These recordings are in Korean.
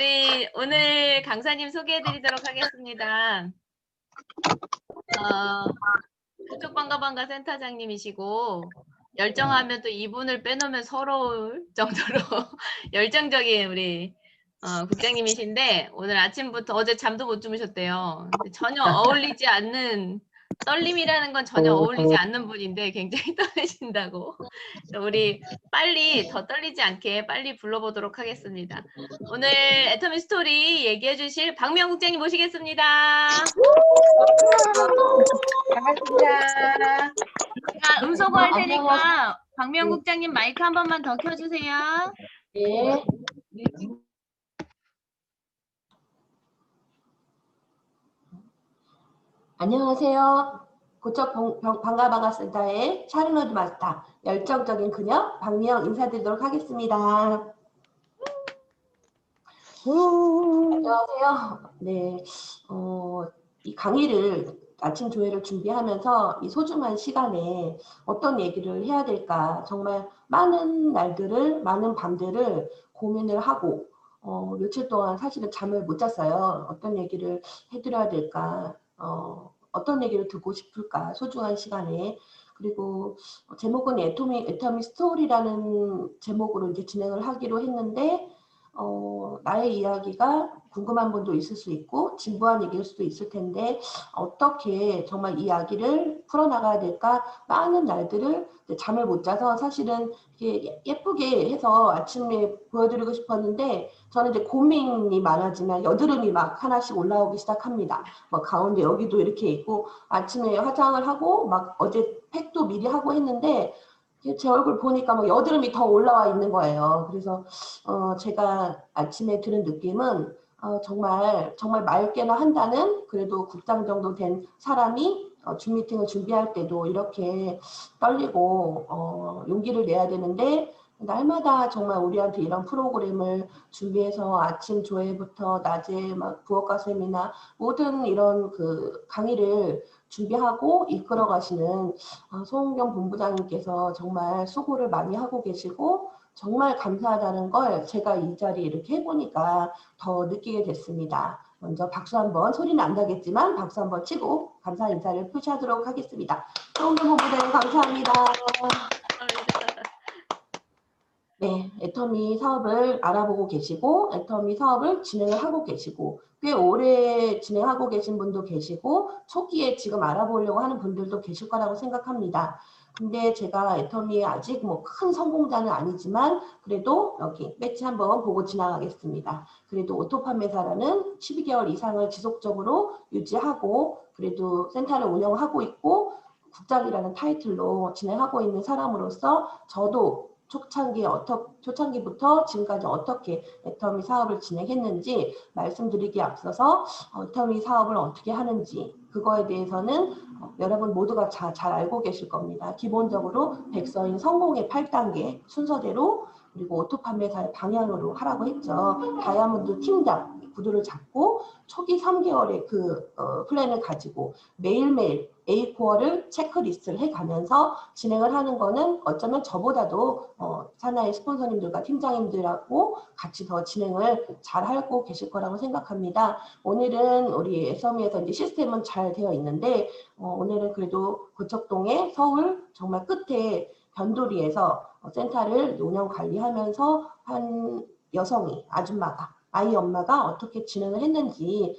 우리 오늘 강사님 소개해드리도록 하겠습니다. 부족반가반가 센터장님이시고 열정하면 또 이분을 빼놓으면 서러울 정도로 열정적인 우리 국장님이신데 오늘 아침부터 어제 잠도 못 주무셨대요. 전혀 어울리지 않는 떨림이라는 건 전혀 어울리지 않는 분인데 굉장히 떨리신다고. 우리 빨리 더 떨리지 않게 빨리 불러보도록 하겠습니다. 오늘 애터미 스토리 얘기해 주실 박미영 국장님 모시겠습니다. 반갑습니다. 제가 음소거 할 테니까 박미영 국장님 마이크 한 번만 더 켜주세요. 네. 안녕하세요. 고척 반가반가 센터의 샤르노드 마스터 열정적인 그녀 박미영 인사드리도록 하겠습니다. 안녕하세요. 네, 이 강의를 아침 조회를 준비하면서 이 소중한 시간에 어떤 얘기를 해야 될까 정말 많은 날들을 많은 밤들을 고민을 하고 며칠 동안 사실은 잠을 못 잤어요. 어떤 얘기를 해드려야 될까 어떤 얘기를 듣고 싶을까 소중한 시간에. 그리고 제목은 애터미 스토리라는 제목으로 이제 진행을 하기로 했는데 나의 이야기가 궁금한 분도 있을 수 있고 진부한 얘기일 수도 있을 텐데 어떻게 정말 이 이야기를 풀어나가야 될까 많은 날들을 잠을 못 자서 사실은 이렇게 예쁘게 해서 아침에 보여드리고 싶었는데 저는 이제 고민이 많아지면 여드름이 막 하나씩 올라오기 시작합니다. 막 가운데 여기도 이렇게 있고 아침에 화장을 하고 막 어제 팩도 미리 하고 했는데 제 얼굴 보니까 뭐 여드름이 더 올라와 있는 거예요. 그래서 제가 아침에 드는 느낌은 정말 맑게나 한다는 그래도 국장 정도 된 사람이 줌 미팅을 준비할 때도 이렇게 떨리고 용기를 내야 되는데 날마다 정말 우리한테 이런 프로그램을 준비해서 아침 조회부터 낮에 막 부엌가 세미나 모든 이런 그 강의를 준비하고 이끌어 가시는 소은경 본부장님께서 정말 수고를 많이 하고 계시고 정말 감사하다는 걸 제가 이 자리에 이렇게 해보니까 더 느끼게 됐습니다. 먼저 박수 한번, 소리는 안 나겠지만 박수 한번 치고 감사 인사를 표시하도록 하겠습니다. 소은경 본부장님 감사합니다. 네, 애터미 사업을 알아보고 계시고 애터미 사업을 진행을 하고 계시고 꽤 오래 진행하고 계신 분도 계시고 초기에 지금 알아보려고 하는 분들도 계실 거라고 생각합니다. 근데 제가 애터미에 아직 뭐 큰 성공자는 아니지만 그래도 여기 배지 한번 보고 지나가겠습니다. 그래도 오토 판매사라는 12개월 이상을 지속적으로 유지하고 그래도 센터를 운영하고 있고 국장이라는 타이틀로 진행하고 있는 사람으로서 저도 초창기부터 지금까지 어떻게 애터미 사업을 진행했는지 말씀드리기에 앞서서 애터미 사업을 어떻게 하는지 그거에 대해서는 여러분 모두가 잘 알고 계실 겁니다. 기본적으로 백서인 성공의 8단계 순서대로 그리고 오토 판매사의 방향으로 하라고 했죠. 다이아몬드 팀장 구도를 잡고 초기 3개월의 그 플랜을 가지고 매일매일 A코어를 체크리스트를 해가면서 진행을 하는 거는 어쩌면 저보다도 산하의 스폰서님들과 팀장님들하고 같이 더 진행을 잘 하고 계실 거라고 생각합니다. 오늘은 우리 애터미에서 이제 시스템은 잘 되어 있는데 오늘은 그래도 고척동의 서울 정말 끝에 변두리에서 센터를 운영 관리하면서 한 여성이 아줌마가 아이 엄마가 어떻게 진행을 했는지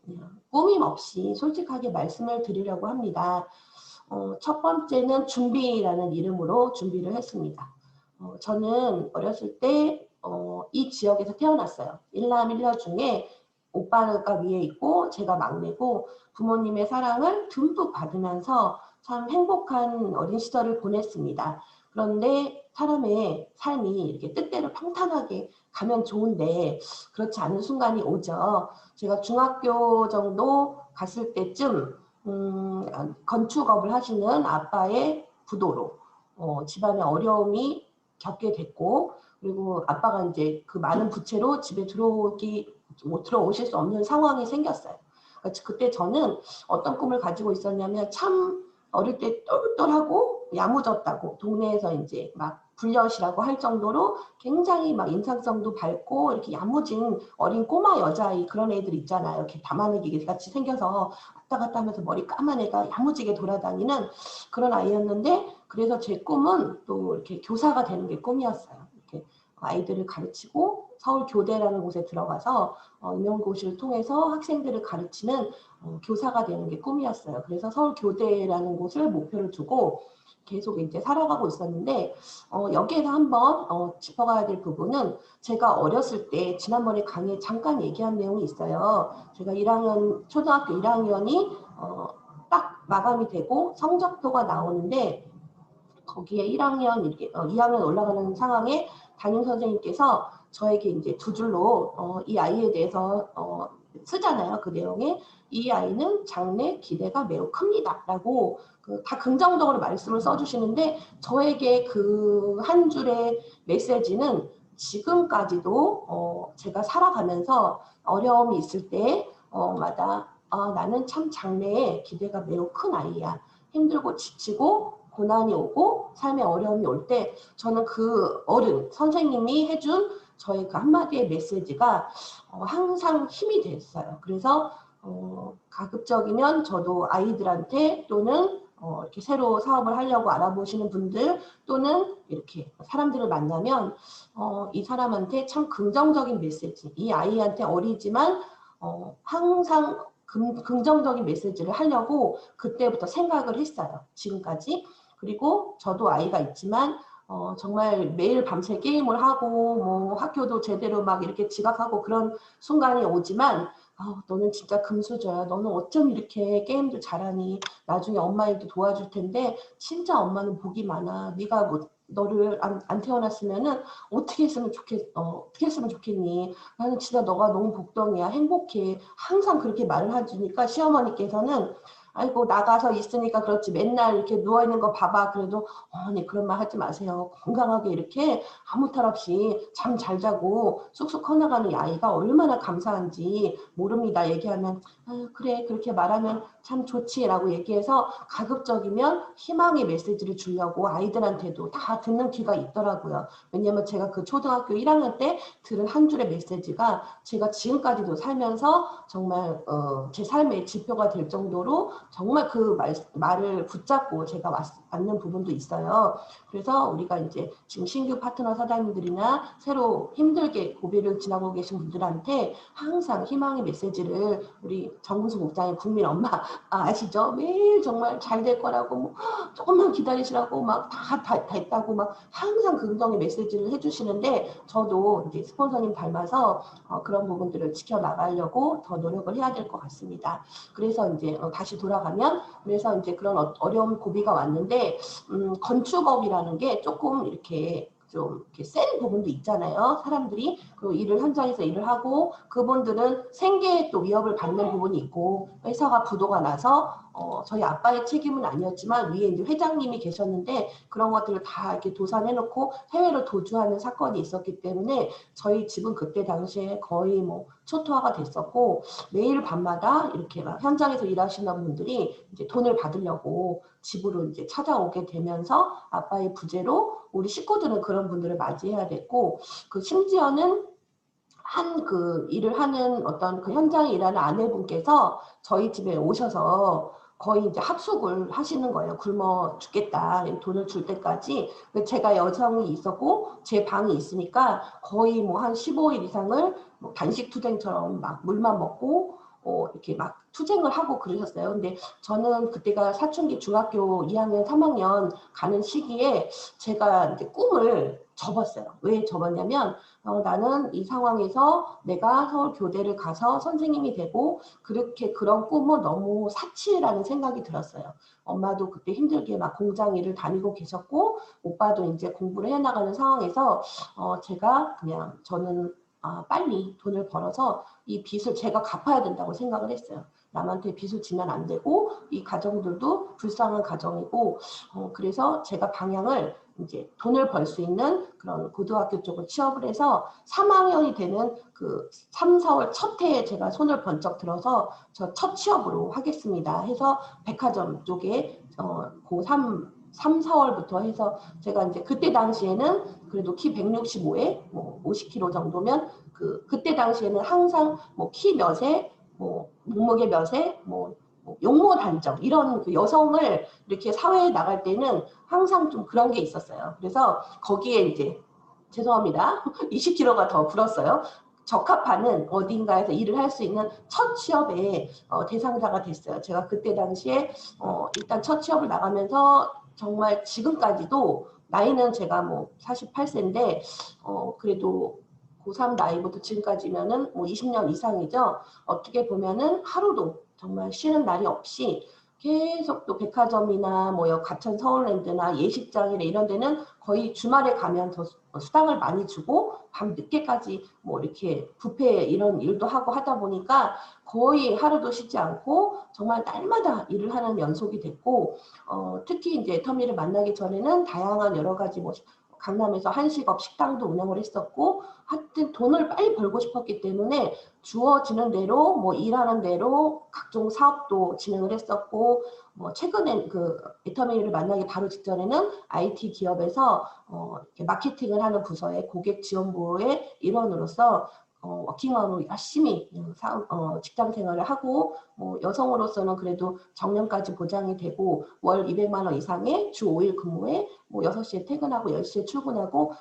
그냥 꾸밈 없이 솔직하게 말씀을 드리려고 합니다. 첫 번째는 준비라는 이름으로 준비를 했습니다. 저는 어렸을 때 이 지역에서 태어났어요. 일남 일녀 중에 오빠가 위에 있고 제가 막내고 부모님의 사랑을 듬뿍 받으면서 참 행복한 어린 시절을 보냈습니다. 그런데 사람의 삶이 이렇게 뜻대로 평탄하게 가면 좋은데 그렇지 않은 순간이 오죠. 제가 중학교 정도 갔을 때쯤 건축업을 하시는 아빠의 부도로 집안의 어려움이 겪게 됐고 그리고 아빠가 이제 그 많은 부채로 집에 들어오실 수 없는 상황이 생겼어요. 그때 저는 어떤 꿈을 가지고 있었냐면 참 어릴 때 똘똘하고 야무졌다고 동네에서 이제 막 불엿이라고 할 정도로 굉장히 막 인상성도 밝고 이렇게 야무진 어린 꼬마 여자아이 그런 애들 있잖아요. 이렇게 담아내기 같이 생겨서 왔다 갔다 하면서 머리 까만 애가 야무지게 돌아다니는 그런 아이였는데, 그래서 제 꿈은 또 이렇게 교사가 되는 게 꿈이었어요. 이렇게 아이들을 가르치고 서울 교대라는 곳에 들어가서 임용고시를 통해서 학생들을 가르치는 교사가 되는 게 꿈이었어요. 그래서 서울 교대라는 곳을 목표로 두고 계속 이제 살아가고 있었는데, 여기에서 한번 짚어가야 될 부분은, 제가 어렸을 때 지난번에 강의에 잠깐 얘기한 내용이 있어요. 제가 1학년 초등학교 1학년이 딱 마감이 되고 성적표가 나오는데, 거기에 1학년 이렇게 2학년 올라가는 상황에 담임 선생님께서 저에게 이제 두 줄로 이 아이에 대해서 쓰잖아요. 그 내용에 이 아이는 장래 기대가 매우 큽니다라고 다 긍정적으로 말씀을 써주시는데, 저에게 그 한 줄의 메시지는 지금까지도 제가 살아가면서 어려움이 있을 때마다 나는 참 장래에 기대가 매우 큰 아이야. 힘들고 지치고 고난이 오고 삶의 어려움이 올 때 저는 그 어른 선생님이 해준 저의 그 한마디의 메시지가 항상 힘이 됐어요. 그래서 가급적이면 저도 아이들한테 또는 이렇게 새로 사업을 하려고 알아보시는 분들 또는 이렇게 사람들을 만나면 이 사람한테 참 긍정적인 메시지, 이 아이한테 어리지만 항상 긍정적인 메시지를 하려고 그때부터 생각을 했어요. 지금까지. 그리고 저도 아이가 있지만 정말 매일 밤새 게임을 하고 뭐 학교도 제대로 막 이렇게 지각하고 그런 순간이 오지만, 너는 진짜 금수저야. 너는 어쩜 이렇게 게임도 잘하니. 나중에 엄마 일도 도와줄 텐데 진짜 엄마는 복이 많아. 네가 뭐 너를 안 태어났으면은 어떻게 했으면 좋겠니. 나는 진짜 너가 너무 복덩이야. 행복해. 항상 그렇게 말을 해주니까 시어머니께서는 아이고 나가서 있으니까 그렇지 맨날 이렇게 누워있는 거 봐봐. 그래도 어머니 그런 말 하지 마세요. 건강하게 이렇게 아무 탈 없이 잠 잘 자고 쑥쑥 커나가는 이 아이가 얼마나 감사한지 모릅니다. 얘기하면 그래 그렇게 말하면 참 좋지 라고 얘기해서 가급적이면 희망의 메시지를 주려고 아이들한테도 다 듣는 귀가 있더라고요. 왜냐면 제가 그 초등학교 1학년 때 들은 한 줄의 메시지가 제가 지금까지도 살면서 정말 제 삶의 지표가 될 정도로 정말 그 말을 붙잡고 제가 왔는 부분도 있어요. 그래서 우리가 이제 지금 신규 파트너 사장님들이나 새로 힘들게 고비를 지나고 계신 분들한테 항상 희망의 메시지를 우리 정근수 국장의 국민 엄마 아시죠? 매일 정말 잘 될 거라고 뭐 조금만 기다리시라고 막 다 했다고 막 항상 긍정의 메시지를 해주시는데, 저도 이제 스폰서님 닮아서 그런 부분들을 지켜나가려고 더 노력을 해야 될 것 같습니다. 그래서 이제 다시 돌아가면, 그래서 이제 그런 어려운 고비가 왔는데 건축업이라는 게 조금 이렇게 좀 이렇게 센 부분도 있잖아요. 사람들이 그 일을 현장에서 일을 하고 그분들은 생계에 또 위협을 받는 부분이 있고, 회사가 부도가 나서 저희 아빠의 책임은 아니었지만 위에 이제 회장님이 계셨는데 그런 것들을 다 이렇게 도산해놓고 해외로 도주하는 사건이 있었기 때문에 저희 집은 그때 당시에 거의 뭐 초토화가 됐었고, 매일 밤마다 이렇게 막 현장에서 일하시는 분들이 이제 돈을 받으려고 집으로 이제 찾아오게 되면서 아빠의 부재로 우리 식구들은 그런 분들을 맞이해야 됐고, 그 심지어는 그 일을 하는 어떤 그 현장에 일하는 아내분께서 저희 집에 오셔서 거의 이제 합숙을 하시는 거예요. 굶어 죽겠다. 돈을 줄 때까지. 제가 여성이 있었고 제 방이 있으니까 거의 뭐 한 15일 이상을 뭐 단식 투쟁처럼 막 물만 먹고 이렇게 막 투쟁을 하고 그러셨어요. 근데 저는 그때가 사춘기 중학교 2학년, 3학년 가는 시기에 제가 이제 꿈을 접었어요. 왜 접었냐면 나는 이 상황에서 내가 서울 교대를 가서 선생님이 되고, 그렇게 그런 꿈은 너무 사치라는 생각이 들었어요. 엄마도 그때 힘들게 막 공장 일을 다니고 계셨고 오빠도 이제 공부를 해나가는 상황에서 제가 그냥 저는 빨리 돈을 벌어서 이 빚을 제가 갚아야 된다고 생각을 했어요. 남한테 빚을 지면 안 되고 이 가정들도 불쌍한 가정이고 그래서 제가 방향을 이제 돈을 벌 수 있는 그런 고등학교 쪽을 취업을 해서 3학년이 되는 그 3, 4월 첫 해에 제가 손을 번쩍 들어서 저 첫 취업으로 하겠습니다 해서 백화점 쪽에 고3 3, 4월부터 해서 제가 이제 그때 당시에는 그래도 키 165에 뭐 50kg 정도면 그때 당시에는 항상 뭐 키 몇에 뭐 몸무게 몇에 뭐 용모 단정 이런 그 여성을 이렇게 사회에 나갈 때는 항상 좀 그런 게 있었어요. 그래서 거기에 이제 죄송합니다. 20kg가 더 불었어요. 적합하는 어딘가에서 일을 할 수 있는 첫 취업의 대상자가 됐어요. 제가 그때 당시에 일단 첫 취업을 나가면서 정말 지금까지도 나이는 제가 뭐 48세인데 그래도 고3 나이부터 지금까지면은 뭐 20년 이상이죠. 어떻게 보면은 하루도 정말 쉬는 날이 없이 계속 또 백화점이나 뭐 가천 서울랜드나 예식장이나 이런 데는 거의 주말에 가면 더 수당을 많이 주고 밤 늦게까지 뭐 이렇게 뷔페 이런 일도 하고 하다 보니까 거의 하루도 쉬지 않고 정말 날마다 일을 하는 연속이 됐고 특히 이제 애터미를 만나기 전에는 다양한 여러 가지 뭐 강남에서 한식업 식당도 운영을 했었고 하여튼 돈을 빨리 벌고 싶었기 때문에 주어지는 대로 뭐 일하는 대로 각종 사업도 진행을 했었고 뭐 최근에 그 애터미를 만나기 바로 직전에는 IT 기업에서 마케팅을 하는 부서의 고객 지원부의 일원으로서 워킹맘으로 열심히 직장 생활을 하고 뭐 여성으로서는 그래도 정년까지 보장이 되고 월 200만 원 이상의 주 5일 근무에 뭐 6시에 퇴근하고 10시에 출근하고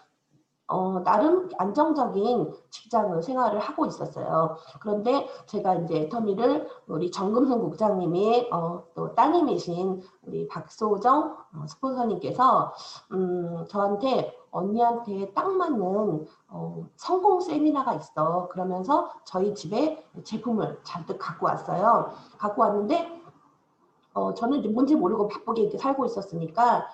나름 안정적인 직장 생활을 하고 있었어요. 그런데 제가 이제 애터미를 우리 정금순 국장님이 또 따님이신 우리 박소정 스폰서님께서 저한테 언니한테 딱 맞는 성공 세미나가 있어. 그러면서 저희 집에 제품을 잔뜩 갖고 왔어요. 갖고 왔는데 저는 이제 뭔지 모르고 바쁘게 이렇게 살고 있었으니까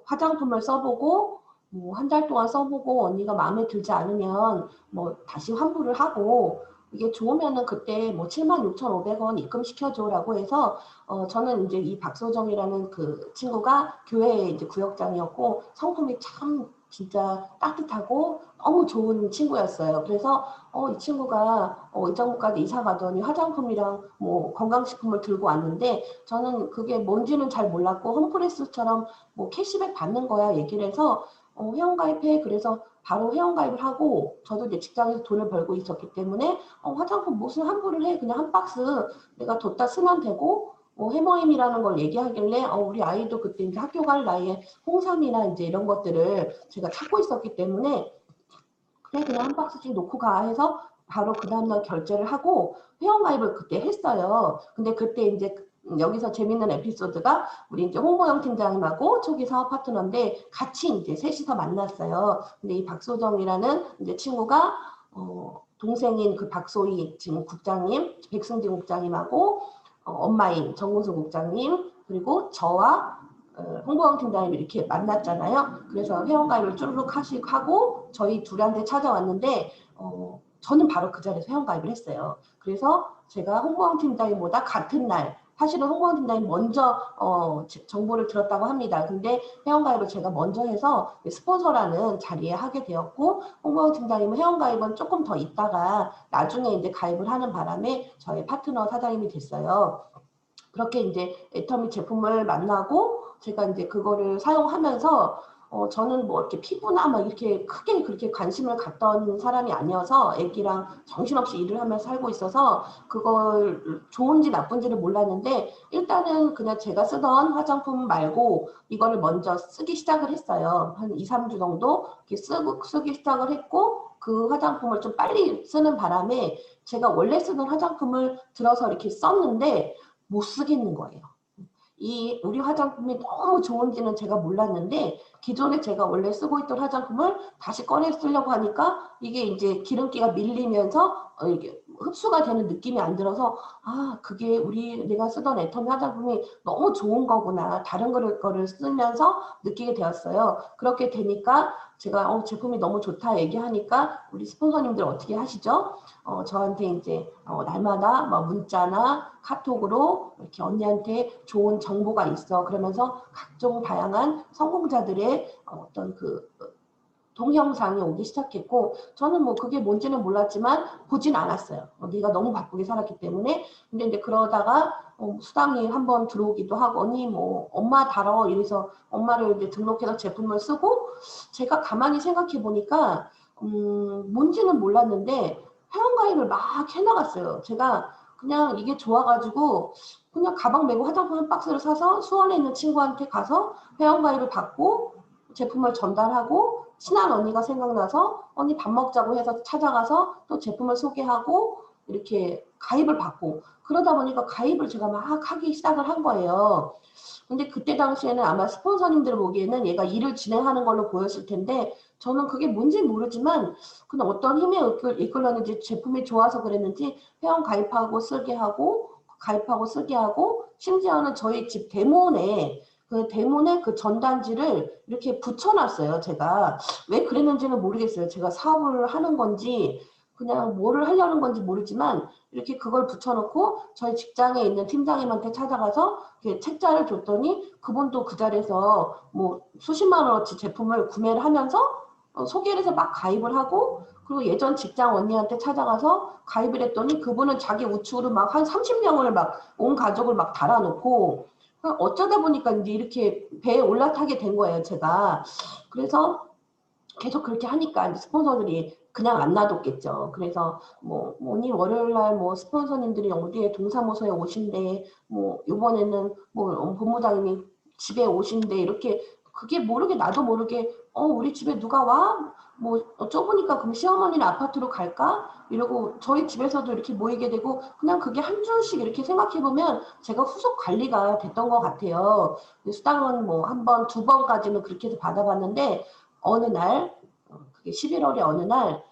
화장품을 써보고 뭐 한 달 동안 써보고 언니가 마음에 들지 않으면 뭐 다시 환불을 하고 이게 좋으면은 그때 뭐 76,500원 입금시켜줘라고 해서 저는 이제 이 박소정이라는 그 친구가 교회의 이제 구역장이었고 성품이 참 진짜 따뜻하고 너무 좋은 친구였어요. 그래서 이 친구가 이장국까지 이사 가더니 화장품이랑 뭐 건강식품을 들고 왔는데 저는 그게 뭔지는 잘 몰랐고 홈프레스처럼 뭐 캐시백 받는 거야 얘기를 해서 회원가입해. 그래서 바로 회원가입을 하고 저도 이제 직장에서 돈을 벌고 있었기 때문에 화장품 무슨 환불을 해. 그냥 한 박스 내가 뒀다 쓰면 되고 해모임이라는 걸 얘기하길래 우리 아이도 그때 이제 학교 갈 나이에 홍삼이나 이제 이런 것들을 제가 찾고 있었기 때문에 그래 그냥 한 박스씩 놓고 가 해서 바로 그 다음날 결제를 하고 회원가입을 그때 했어요. 근데 그때 이제 여기서 재밌는 에피소드가 우리 이제 홍보영 팀장님하고 초기 사업 파트너인데 같이 이제 셋이서 만났어요. 근데 이 박소정이라는 이제 친구가 동생인 그 박소희 지금 국장님, 백승진 국장님하고 엄마인 정문수 국장님 그리고 저와 홍보영 팀장님이 이렇게 만났잖아요. 그래서 회원가입을 쭈르륵 하고 저희 둘한테 찾아왔는데 저는 바로 그 자리에서 회원가입을 했어요. 그래서 제가 홍보영 팀장님보다 같은 날 사실은 홍보영 팀장님이 먼저 정보를 들었다고 합니다. 근데 회원가입을 제가 먼저 해서 스폰서라는 자리에 하게 되었고 홍보영 팀장님은 회원가입은 조금 더 있다가 나중에 이제 가입을 하는 바람에 저의 파트너 사장님이 됐어요. 그렇게 이제 애터미 제품을 만나고 제가 이제 그거를 사용하면서 저는 뭐 이렇게 피부나 막 이렇게 크게 그렇게 관심을 갖던 사람이 아니어서 애기랑 정신없이 일을 하면서 살고 있어서 그걸 좋은지 나쁜지를 몰랐는데 일단은 그냥 제가 쓰던 화장품 말고 이거를 먼저 쓰기 시작을 했어요. 한 2, 3주 정도 이렇게 쓰기 시작을 했고 그 화장품을 좀 빨리 쓰는 바람에 제가 원래 쓰던 화장품을 들어서 이렇게 썼는데 못 쓰겠는 거예요. 이 우리 화장품이 너무 좋은지는 제가 몰랐는데 기존에 제가 원래 쓰고 있던 화장품을 다시 꺼내 쓰려고 하니까 이게 이제 기름기가 밀리면서 이게 흡수가 되는 느낌이 안 들어서 그게 내가 쓰던 애터미 화장품이 너무 좋은 거구나 다른 거를 쓰면서 느끼게 되었어요. 그렇게 되니까 제가 제품이 너무 좋다 얘기하니까 우리 스폰서님들 어떻게 하시죠? 저한테 이제 날마다 뭐 문자나 카톡으로 이렇게 언니한테 좋은 정보가 있어. 그러면서 각종 다양한 성공자들의 어떤 그 동영상이 오기 시작했고 저는 뭐 그게 뭔지는 몰랐지만 보진 않았어요. 네가 너무 바쁘게 살았기 때문에. 근데 이제 그러다가 수당이 한번 들어오기도 하고 언니 뭐 엄마 달어 이래서 엄마를 이제 등록해서 제품을 쓰고 제가 가만히 생각해 보니까 뭔지는 몰랐는데 회원가입을 막 해나갔어요. 제가 그냥 이게 좋아가지고 그냥 가방 메고 화장품 한 박스를 사서 수원에 있는 친구한테 가서 회원가입을 받고 제품을 전달하고 친한 언니가 생각나서 언니 밥 먹자고 해서 찾아가서 또 제품을 소개하고 이렇게 가입을 받고 그러다 보니까 가입을 제가 막 하기 시작을 한 거예요. 근데 그때 당시에는 아마 스폰서님들 보기에는 얘가 일을 진행하는 걸로 보였을 텐데 저는 그게 뭔지 모르지만 그냥 어떤 힘에 이끌렸는지 제품이 좋아서 그랬는지 회원 가입하고 쓰게 하고 가입하고 쓰게 하고 심지어는 저희 집 대문에 그 전단지를 이렇게 붙여놨어요. 제가 왜 그랬는지는 모르겠어요. 제가 사업을 하는 건지 그냥 뭐를 하려는 건지 모르지만 이렇게 그걸 붙여놓고 저희 직장에 있는 팀장님한테 찾아가서 이렇게 책자를 줬더니 그분도 그 자리에서 뭐 수십만 원어치 제품을 구매를 하면서 소개를 해서 막 가입을 하고 그리고 예전 직장 언니한테 찾아가서 가입을 했더니 그분은 자기 우측으로 막 한 30명을 막 온 가족을 막 달아놓고 어쩌다 보니까 이제 이렇게 배에 올라타게 된 거예요, 제가. 그래서 계속 그렇게 하니까 이제 스폰서들이 그냥 안 놔뒀겠죠. 그래서 뭐 오늘 월요일 날 뭐 스폰서님들이 어디에 동사무소에 오신대, 뭐 이번에는 뭐 본부장님이 집에 오신대 이렇게 그게 모르게 나도 모르게 우리 집에 누가 와? 뭐 좁으니까 그럼 시어머니는 아파트로 갈까? 이러고 저희 집에서도 이렇게 모이게 되고 그냥 그게 한 줄씩 이렇게 생각해 보면 제가 후속 관리가 됐던 것 같아요. 수당은 뭐 한 번, 두 번까지는 그렇게 해서 받아봤는데 어느 날 그게 11월에 어느 날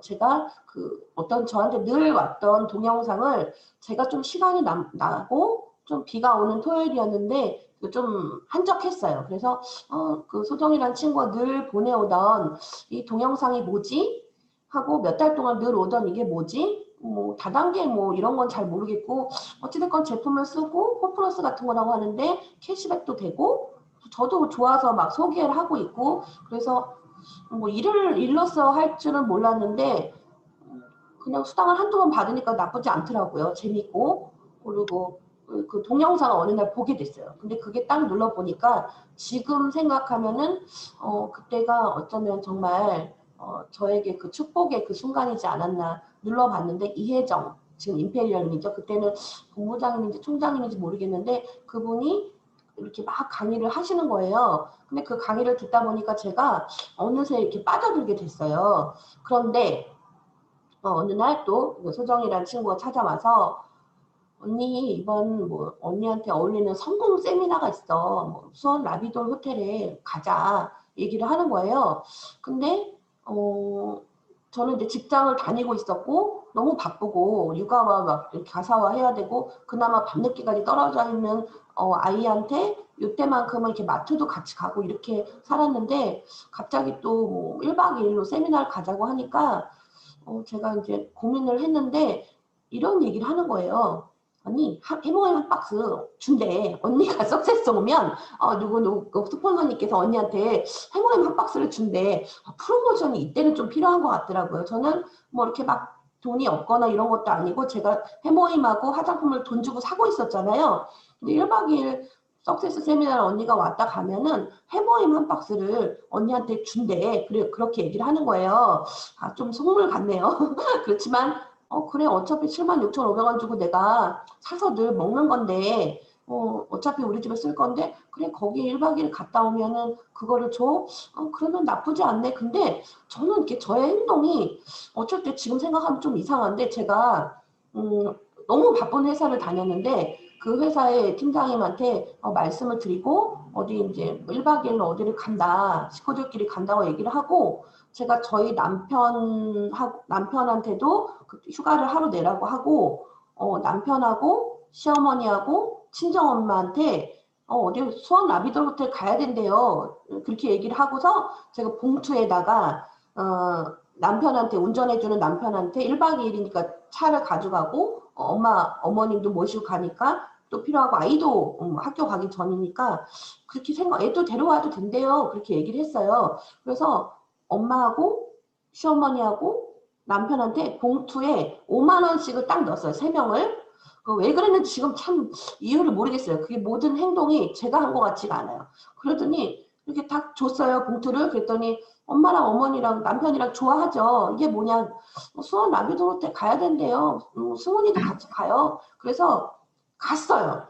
제가 그 어떤 저한테 늘 왔던 동영상을 제가 좀 시간이 나고 좀 비가 오는 토요일이었는데 좀 한적했어요. 그래서 그 소정이란 친구가 늘 보내오던 이 동영상이 뭐지? 하고 몇 달 동안 늘 오던 이게 뭐지? 뭐 다단계 뭐 이런 건 잘 모르겠고 어찌됐건 제품을 쓰고 호플러스 같은 거라고 하는데 캐시백도 되고 저도 좋아서 막 소개를 하고 있고 그래서 뭐 일로서 할 줄은 몰랐는데 그냥 수당을 한두 번 받으니까 나쁘지 않더라고요. 재밌고 그리고 그 동영상을 어느 날 보게 됐어요. 근데 그게 딱 눌러보니까 지금 생각하면은 그때가 어쩌면 정말 저에게 그 축복의 그 순간이지 않았나 눌러봤는데 이혜정 지금 임페리얼이죠. 그때는 본부장님인지 총장님인지 모르겠는데 그분이 이렇게 막 강의를 하시는 거예요. 근데 그 강의를 듣다 보니까 제가 어느새 이렇게 빠져들게 됐어요. 그런데 어느 날 또 소정이라는 친구가 찾아와서 언니 이번 뭐 언니한테 어울리는 성공 세미나가 있어. 뭐 수원 라비돌 호텔에 가자 얘기를 하는 거예요. 근데 저는 이제 직장을 다니고 있었고 너무 바쁘고 육아와 막 가사화 해야 되고 그나마 밤늦게까지 떨어져 있는 아이한테 이때만큼은 이렇게 마트도 같이 가고 이렇게 살았는데 갑자기 또 뭐 1박 2일로 세미나를 가자고 하니까 제가 이제 고민을 했는데 이런 얘기를 하는 거예요. 아니 해몽이 한 박스 준대. 언니가 석세스 오면 누구 스폰서님께서 언니한테 해몽이 한 박스를 준대. 프로모션이 이때는 좀 필요한 것 같더라고요. 저는 뭐 이렇게 막 돈이 없거나 이런 것도 아니고 제가 해모임하고 화장품을 돈 주고 사고 있었잖아요. 근데 1박 2일 석세스 세미나를 언니가 왔다 가면은 해모임 한 박스를 언니한테 준대. 그렇게 얘기를 하는 거예요. 좀 속물 같네요. 그렇지만 그래 어차피 76,500원 주고 내가 사서 늘 먹는 건데 어차피 우리 집에 쓸 건데 그래 거기 1박 2일 갔다 오면은 그거를 줘? 그러면 나쁘지 않네. 근데 저는 이렇게 저의 행동이 어쩔 때 지금 생각하면 좀 이상한데 제가 너무 바쁜 회사를 다녔는데 그 회사의 팀장님한테 말씀을 드리고 어디 이제 1박 2일로 어디를 간다 식구들끼리 간다고 얘기를 하고 제가 저희 남편한테도 휴가를 하루 내라고 하고 남편하고 시어머니하고 친정엄마한테 어디 수원 라비돌 호텔 가야 된대요. 그렇게 얘기를 하고서 제가 봉투에다가 남편한테 운전해주는 남편한테 1박 2일이니까 차를 가져가고 어머님도 모시고 가니까 또 필요하고 아이도 학교 가기 전이니까 그렇게 애도 데려와도 된대요. 그렇게 얘기를 했어요. 그래서 엄마하고 시어머니하고 남편한테 봉투에 5만 원씩을 딱 넣었어요. 3명을. 왜 그랬는지 지금 참 이유를 모르겠어요. 그게 모든 행동이 제가 한 것 같지가 않아요. 그러더니 이렇게 딱 줬어요, 봉투를. 그랬더니 엄마랑 어머니랑 남편이랑 좋아하죠. 이게 뭐냐, 수원 라비도로테 가야 된대요. 승훈이도 같이 가요. 그래서 갔어요.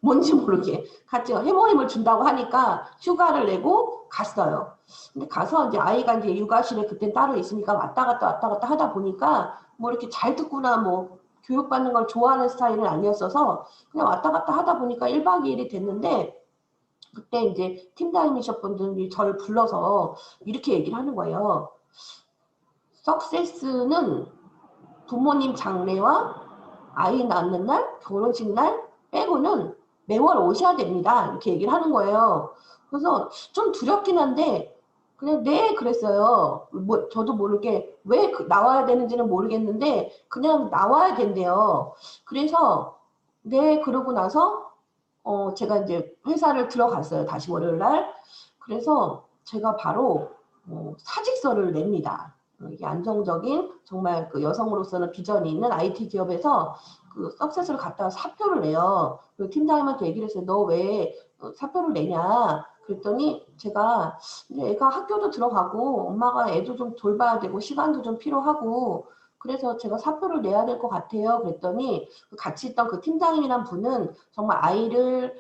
뭔지 모르게 같이 해모임을 준다고 하니까 휴가를 내고 갔어요. 근데 가서 이제 아이가 이제 육아실에 그때 따로 있으니까 왔다 갔다 하다 보니까 뭐 이렇게 잘 듣구나, 뭐 교육받는 걸 좋아하는 스타일은 아니었어서 그냥 왔다 갔다 하다 보니까 1박 2일이 됐는데, 그때 이제 팀장이셨분들이 저를 불러서 이렇게 얘기를 하는 거예요. 석세스는 부모님 장례와 아이 낳는 날, 결혼식 날 빼고는 매월 오셔야 됩니다. 이렇게 얘기를 하는 거예요. 그래서 좀 두렵긴 한데 그냥 네 그랬어요. 뭐 저도 모르게 왜 나와야 되는지는 모르겠는데 그냥 나와야 된대요. 그래서 네 그러고 나서 제가 이제 회사를 들어갔어요. 다시 월요일 날. 그래서 제가 바로 사직서를 냅니다. 이게 안정적인 정말 그 여성으로서는 비전이 있는 IT 기업에서 그 석세스를 갔다가 사표를 내요. 그 팀장님한테 얘기를 했어요. 너 왜 사표를 내냐? 그랬더니 제가 이제 애가 학교도 들어가고 엄마가 애도 좀 돌봐야 되고 시간도 좀 필요하고 그래서 제가 사표를 내야 될 것 같아요. 그랬더니 같이 있던 그 팀장님이란 분은 정말 아이를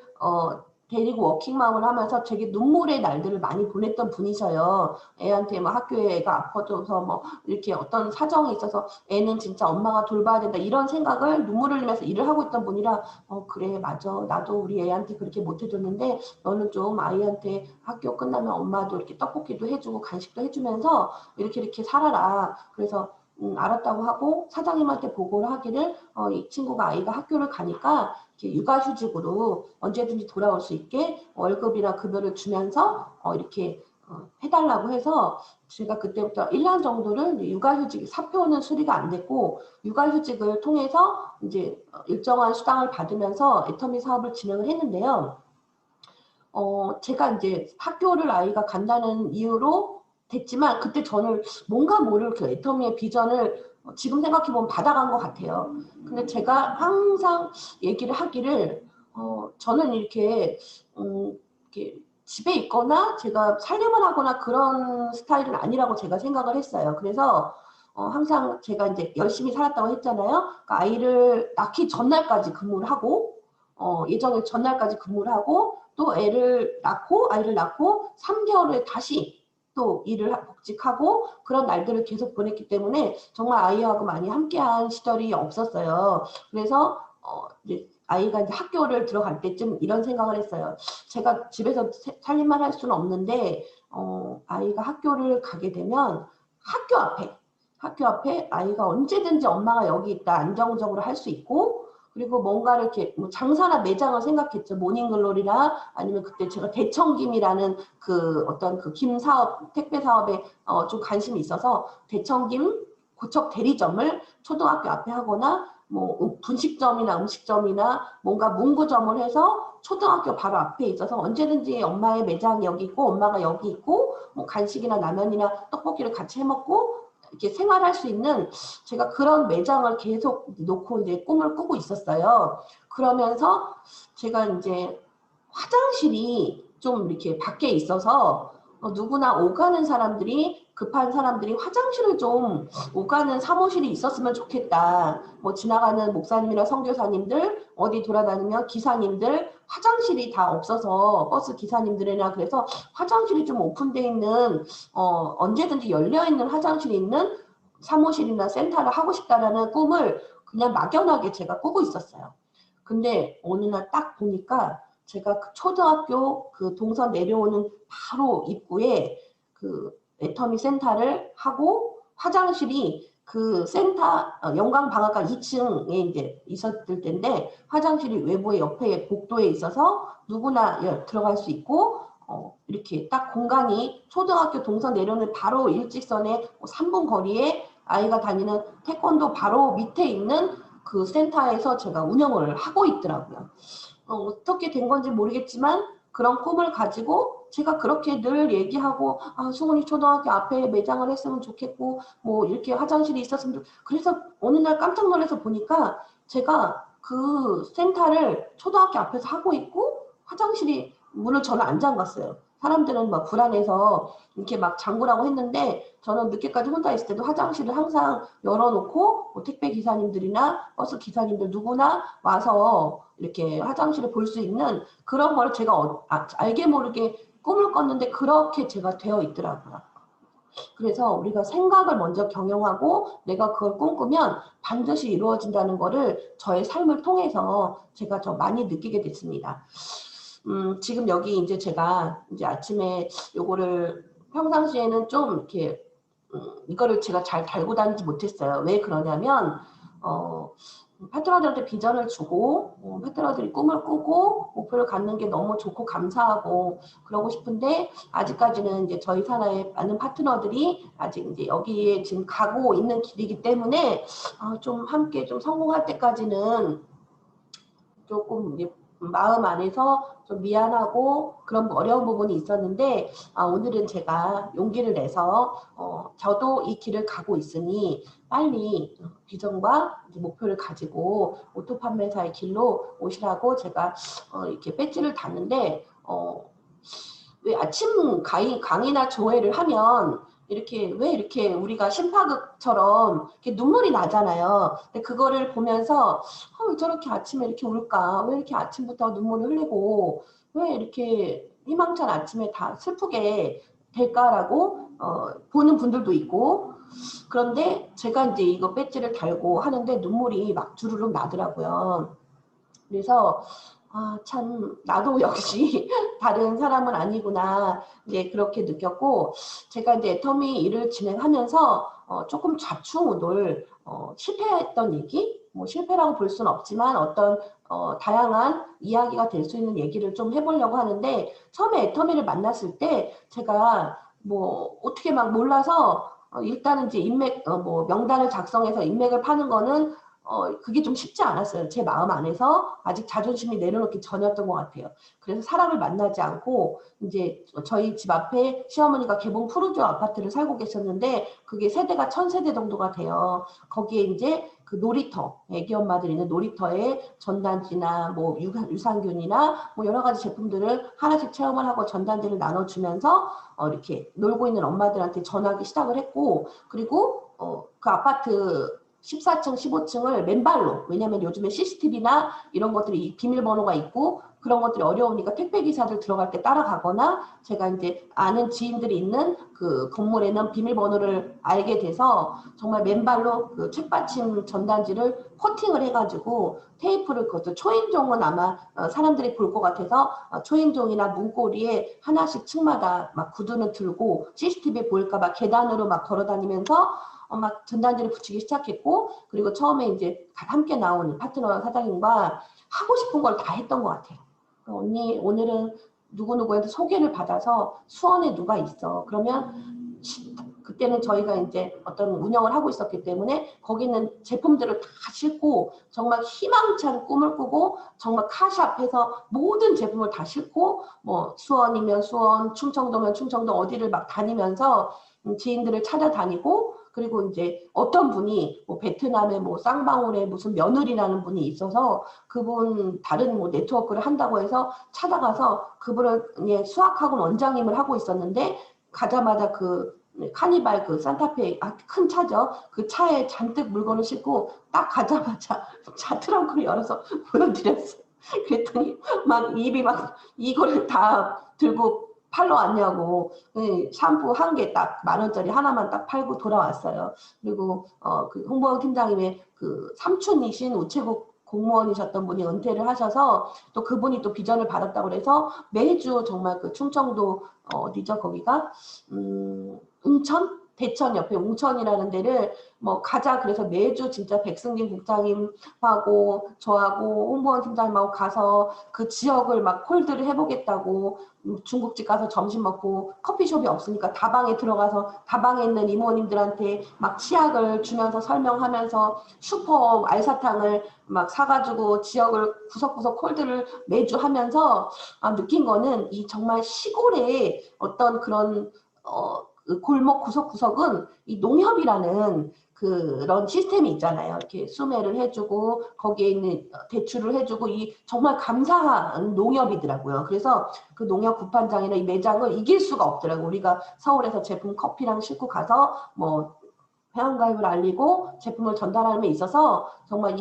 데리고 워킹맘을 하면서 되게 눈물의 날들을 많이 보냈던 분이셔요. 애한테 뭐 학교에 애가 아파져서 뭐 이렇게 어떤 사정이 있어서 애는 진짜 엄마가 돌봐야 된다 이런 생각을 눈물을 흘리면서 일을 하고 있던 분이라 그래 맞아 나도 우리 애한테 그렇게 못 해줬는데 너는 좀 아이한테 학교 끝나면 엄마도 이렇게 떡볶이도 해주고 간식도 해주면서 이렇게 살아라. 그래서 알았다고 하고 사장님한테 보고를 하기를 이 친구가 아이가 학교를 가니까 육아휴직으로 언제든지 돌아올 수 있게 월급이나 급여를 주면서 이렇게 해달라고 해서 제가 그때부터 1년 정도를 육아휴직 사표는 수리가 안 됐고 육아휴직을 통해서 이제 일정한 수당을 받으면서 애터미 사업을 진행을 했는데요. 제가 이제 학교를 아이가 간다는 이유로 됐지만 그때 저는 뭔가 모를 그 애터미의 비전을 지금 생각해보면 받아간 것 같아요. 근데 제가 항상 얘기를 하기를 저는 이렇게 집에 있거나 제가 살림을 하거나 그런 스타일은 아니라고 제가 생각을 했어요. 그래서 항상 제가 이제 열심히 살았다고 했잖아요. 그러니까 아이를 낳기 전날까지 근무를 하고 예정일 전날까지 근무를 하고 또 아이를 낳고 3개월 후에 다시 또 일을 복직하고 그런 날들을 계속 보냈기 때문에 정말 아이하고 많이 함께한 시절이 없었어요. 그래서 이제 아이가 이제 학교를 들어갈 때쯤 이런 생각을 했어요. 제가 집에서 살림만 할 수는 없는데 아이가 학교를 가게 되면 학교 앞에 아이가 언제든지 엄마가 여기 있다 안정적으로 할 수 있고 그리고 뭔가를 이렇게 뭐 장사나 매장을 생각했죠. 모닝글로리나 아니면 그때 제가 대청김이라는 그 어떤 그 김 사업, 택배 사업에 좀 관심이 있어서 대청김 고척 대리점을 초등학교 앞에 하거나 뭐 분식점이나 음식점이나 뭔가 문구점을 해서 초등학교 바로 앞에 있어서 언제든지 엄마의 매장이 여기 있고 엄마가 여기 있고 뭐 간식이나 라면이나 떡볶이를 같이 해먹고 이렇게 생활할 수 있는 제가 그런 매장을 계속 놓고 이제 꿈을 꾸고 있었어요. 그러면서 제가 이제 화장실이 좀 이렇게 밖에 있어서 누구나 오가는 사람들이 급한 사람들이 화장실을 좀 오가는 사무실이 있었으면 좋겠다. 뭐 지나가는 목사님이나 선교사님들 어디 돌아다니면 기사님들 화장실이 다 없어서 버스 기사님들이나 그래서 화장실이 좀 오픈되어 있는 언제든지 열려있는 화장실이 있는 사무실이나 센터를 하고 싶다라는 꿈을 그냥 막연하게 제가 꾸고 있었어요. 근데 어느 날 딱 보니까 제가 그 초등학교 그 동선 내려오는 바로 입구에 그 애터미 센터를 하고 화장실이 그 센터 영광방앗간 2층에 이제 있었을 텐데 화장실이 외부에 옆에 복도에 있어서 누구나 들어갈 수 있고 이렇게 딱 공간이 초등학교 동선 내려오는 바로 일직선에 3분 거리에 아이가 다니는 태권도 바로 밑에 있는 그 센터에서 제가 운영을 하고 있더라고요. 어떻게 된 건지 모르겠지만 그런 꿈을 가지고 제가 그렇게 늘 얘기하고 수근이 초등학교 앞에 매장을 했으면 좋겠고 뭐 이렇게 화장실이 있었으면 그래서 어느 날 깜짝 놀라서 보니까 제가 그 센터를 초등학교 앞에서 하고 있고 화장실이 문을 저는 안 잠갔어요. 사람들은 막 불안해서 이렇게 막 잠그라고 했는데 저는 늦게까지 혼자 있을 때도 화장실을 항상 열어놓고 뭐 택배 기사님들이나 버스 기사님들 누구나 와서 이렇게 화장실을 볼 수 있는 그런 걸 제가 알게 모르게 꿈을 꿨는데 그렇게 제가 되어 있더라고요. 그래서 우리가 생각을 먼저 경영하고 내가 그걸 꿈꾸면 반드시 이루어진다는 거를 저의 삶을 통해서 제가 더 많이 느끼게 됐습니다. 지금 여기 이제 제가 이제 아침에 요거를 평상시에는 좀 이렇게 이거를 제가 잘 달고 다니지 못했어요. 왜 그러냐면 파트너들한테 비전을 주고 파트너들이 꿈을 꾸고 목표를 갖는 게 너무 좋고 감사하고 그러고 싶은데 아직까지는 이제 저희 산하의 많은 파트너들이 아직 이제 여기에 지금 가고 있는 길이기 때문에 좀 함께 좀 성공할 때까지는 조금 이제 마음 안에서 좀 미안하고 그런 어려운 부분이 있었는데 오늘은 제가 용기를 내서 저도 이 길을 가고 있으니 빨리 비전과 목표를 가지고 오토 판매사의 길로 오시라고 제가 이렇게 배지를 달는데 왜 아침 강의나 조회를 하면 이렇게 왜 이렇게 우리가 심파극처럼 이렇게 눈물이 나잖아요. 근데 그거를 보면서 왜 저렇게 아침에 이렇게 울까? 왜 이렇게 아침부터 눈물을 흘리고 왜 이렇게 희망찬 아침에 다 슬프게 될까라고 보는 분들도 있고 그런데 제가 이제 이거 배지를 달고 하는데 눈물이 막 주르륵 나더라고요. 그래서 참 나도 역시 다른 사람은 아니구나 이제 그렇게 느꼈고 제가 이제 애터미 일을 진행하면서 조금 좌충우돌 실패했던 얘기 뭐 실패라고 볼 수는 없지만 어떤 다양한 이야기가 될 수 있는 얘기를 좀 해보려고 하는데 처음에 애터미를 만났을 때 제가 뭐 어떻게 막 몰라서 일단은 이제 인맥 뭐 명단을 작성해서 인맥을 파는 거는 그게 좀 쉽지 않았어요. 제 마음 안에서 아직 자존심이 내려놓기 전이었던 것 같아요. 그래서 사람을 만나지 않고 이제 저희 집 앞에 시어머니가 개봉 푸르지오 아파트를 살고 계셨는데 그게 세대가 1000세대 정도가 돼요. 거기에 이제 그 놀이터, 애기 엄마들 있는 놀이터에 전단지나 뭐 유산균이나 뭐 여러 가지 제품들을 하나씩 체험을 하고 전단지를 나눠주면서 이렇게 놀고 있는 엄마들한테 전하기 시작을 했고 그리고 그 아파트 14층, 15층을 맨발로 왜냐하면 요즘에 CCTV나 이런 것들이 비밀번호가 있고 그런 것들이 어려우니까 택배기사들 들어갈 때 따라가거나 제가 이제 아는 지인들이 있는 그 건물에는 비밀번호를 알게 돼서 정말 맨발로 그 책받침 전단지를 코팅을 해가지고 테이프를 그것도 초인종은 아마 사람들이 볼 것 같아서 초인종이나 문고리에 하나씩 층마다 막 구두는 들고 CCTV 보일까봐 계단으로 막 걸어다니면서 막 전단지를 붙이기 시작했고 그리고 처음에 이제 함께 나온 파트너 사장님과 하고 싶은 걸 다 했던 것 같아요. 언니 오늘은 누구누구한테 소개를 받아서 수원에 누가 있어. 그러면 그때는 저희가 이제 어떤 운영을 하고 있었기 때문에 거기는 제품들을 다 싣고 정말 희망찬 꿈을 꾸고 정말 카샵에서 모든 제품을 다 싣고 뭐 수원이면 수원, 충청도면 충청도 어디를 막 다니면서 지인들을 찾아다니고 그리고 이제 어떤 분이 뭐 베트남에 뭐 쌍방울에 무슨 며느리라는 분이 있어서 그분 다른 뭐 네트워크를 한다고 해서 찾아가서 그분을 수학학원 원장님을 하고 있었는데 가자마자 그 카니발 그 산타페 큰 차죠. 그 차에 잔뜩 물건을 싣고 딱 가자마자 차 트렁크를 열어서 보여드렸어요. 그랬더니 막 입이 막 이거를 다 들고 팔러 왔냐고 샴푸 한 개 딱 10,000원짜리 하나만 딱 팔고 돌아왔어요. 그리고 그 홍보원 팀장님의 그 삼촌이신 우체국 공무원이셨던 분이 은퇴를 하셔서 또 그분이 또 비전을 받았다고 그래서 매주 정말 그 충청도 어디죠 거기가 웅천? 대천 옆에 웅천이라는 데를 뭐 가자 그래서 매주 진짜 백승진 국장님하고 저하고 홍보원 팀장님하고 가서 그 지역을 막 홀드를 해보겠다고 중국집 가서 점심 먹고 커피숍이 없으니까 다방에 들어가서 다방에 있는 이모님들한테 막 치약을 주면서 설명하면서 슈퍼 알사탕을 막 사가지고 지역을 구석구석 홀드를 매주 하면서 느낀 거는 이 정말 시골의 어떤 그런 그 골목 구석구석은 이 농협이라는 그런 시스템이 있잖아요. 이렇게 수매를 해주고 거기에 있는 대출을 해주고 이 정말 감사한 농협이더라고요. 그래서 그 농협 구판장이나 이 매장을 이길 수가 없더라고요. 우리가 서울에서 제품 커피랑 싣고 가서 뭐 회원가입을 알리고 제품을 전달하는 데 있어서 정말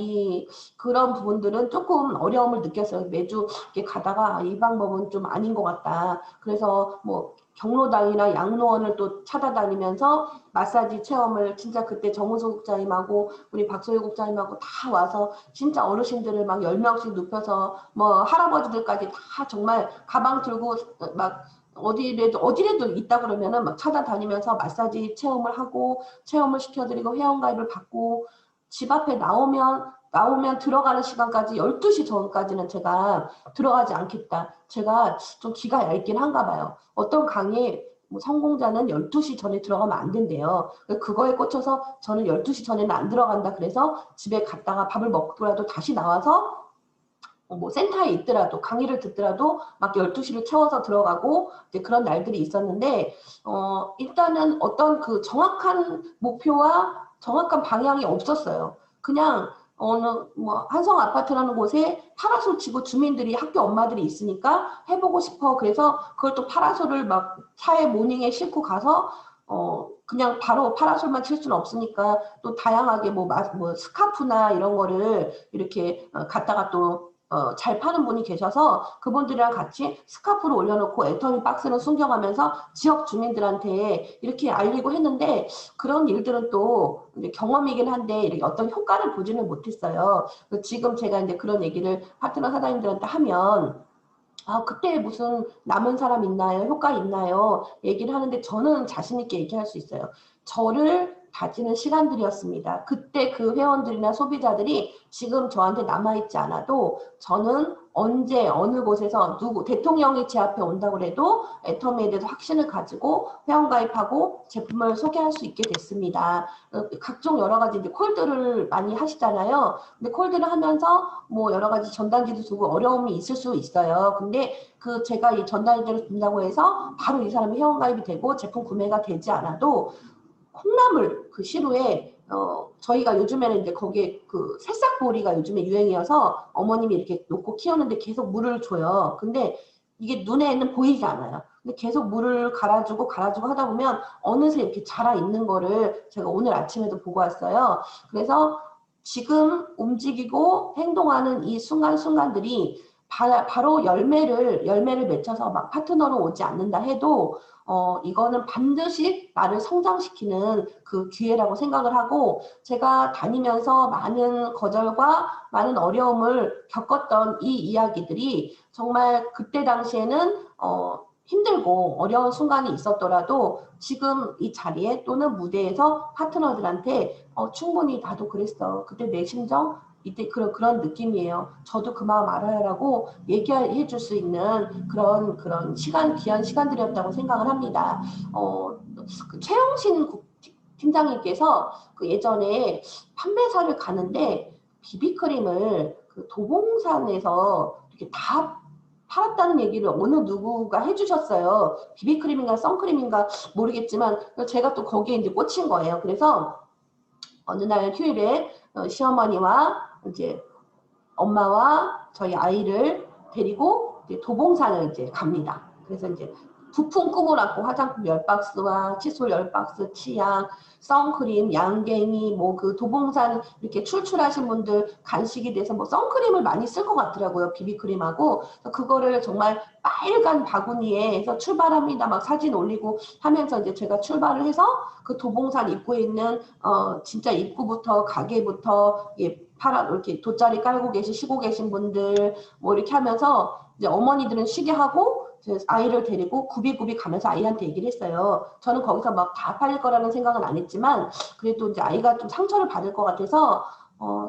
그런 부분들은 조금 어려움을 느꼈어요. 매주 이렇게 가다가 이 방법은 좀 아닌 것 같다. 그래서 뭐 경로당이나 양로원을 또 찾아다니면서 마사지 체험을 진짜 그때 정우수 국장님하고 우리 박소희 국장님하고 다 와서 진짜 어르신들을 막 10명씩 눕혀서 뭐 할아버지들까지 다 정말 가방 들고 막 어디라도 있다 그러면은 막 찾아다니면서 마사지 체험을 하고 체험을 시켜드리고 회원가입을 받고 집 앞에 나오면 들어가는 시간까지 12시 전까지는 제가 들어가지 않겠다. 제가 좀 기가 얇긴 한가 봐요. 어떤 강의 뭐 성공자는 12시 전에 들어가면 안 된대요. 그거에 꽂혀서 저는 12시 전에는 안 들어간다. 그래서 집에 갔다가 밥을 먹더라도 다시 나와서 뭐 센터에 있더라도 강의를 듣더라도 막 12시를 채워서 들어가고 이제 그런 날들이 있었는데 일단은 어떤 그 정확한 목표와 정확한 방향이 없었어요. 그냥 어느 뭐 한성 아파트라는 곳에 파라솔 치고 주민들이 학교 엄마들이 있으니까 해보고 싶어. 그래서 그걸 또 파라솔을 막 차에 모닝에 싣고 가서 그냥 바로 파라솔만 칠 수는 없으니까 또 다양하게 뭐 스카프나 이런 거를 이렇게 갖다가 또 잘 파는 분이 계셔서 그분들이랑 같이 스카프를 올려놓고 애터미 박스를 숨겨가면서 지역 주민들한테 이렇게 알리고 했는데 그런 일들은 또 이제 경험이긴 한데 이렇게 어떤 효과를 보지는 못했어요. 지금 제가 이제 그런 얘기를 파트너 사장님들한테 하면 그때 무슨 남은 사람 있나요? 효과 있나요? 얘기를 하는데 저는 자신 있게 얘기할 수 있어요. 저를 다지는 시간들이었습니다. 그때 그 회원들이나 소비자들이 지금 저한테 남아있지 않아도 저는 언제 어느 곳에서 대통령이 제 앞에 온다고 해도 애터미에 대해서 확신을 가지고 회원가입하고 제품을 소개할 수 있게 됐습니다. 각종 여러 가지 이제 콜들을 많이 하시잖아요. 근데 콜들을 하면서 뭐 여러 가지 전단지도 주고 어려움이 있을 수 있어요. 근데 제가 이 전단지를 준다고 해서 바로 이 사람이 회원가입이 되고 제품 구매가 되지 않아도 콩나물 그 시루에 저희가 요즘에는 이제 거기에 그 새싹보리가 요즘에 유행이어서 어머님이 이렇게 놓고 키우는데 계속 물을 줘요. 근데 이게 눈에는 보이지 않아요. 근데 계속 물을 갈아주고 하다 보면 어느새 이렇게 자라 있는 거를 제가 오늘 아침에도 보고 왔어요. 그래서 지금 움직이고 행동하는 이 순간순간들이 바로 열매를 맺혀서 막 파트너로 오지 않는다 해도 이거는 반드시 나를 성장시키는 그 기회라고 생각을 하고 제가 다니면서 많은 거절과 많은 어려움을 겪었던 이 이야기들이 정말 그때 당시에는 힘들고 어려운 순간이 있었더라도 지금 이 자리에 또는 무대에서 파트너들한테 충분히 나도 그랬어. 그때 내 심정 이때 그런 느낌이에요. 저도 그 마음 알아요라고 얘기해 줄 수 있는 그런 귀한 시간들이었다고 생각을 합니다. 그 최영신 팀장님께서 그 예전에 판매사를 가는데 비비크림을 그 도봉산에서 이렇게 다 팔았다는 얘기를 어느 누구가 해주셨어요. 비비크림인가 선크림인가 모르겠지만 제가 또 거기에 이제 꽂힌 거예요. 그래서 어느 날 휴일에 시어머니와 이제 엄마와 저희 아이를 데리고 이제 도봉산을 이제 갑니다. 그래서 이제 부푼 꿈을 안고 화장품 10박스와 칫솔 10박스, 치약, 선크림, 양갱이, 뭐 그 도봉산 이렇게 출출하신 분들 간식이 돼서 뭐 선크림을 많이 쓸 것 같더라고요. 비비크림하고. 그거를 정말 빨간 바구니에 해서 출발합니다. 막 사진 올리고 하면서 이제 제가 출발을 해서 그 도봉산 입구에 있는 진짜 입구부터 가게부터 이렇게 돗자리 깔고 쉬고 계신 분들 뭐 이렇게 하면서 이제 어머니들은 쉬게 하고 아이를 데리고 굽이굽이 가면서 아이한테 얘기를 했어요. 저는 거기서 막 다 팔릴 거라는 생각은 안 했지만 그래도 이제 아이가 좀 상처를 받을 것 같아서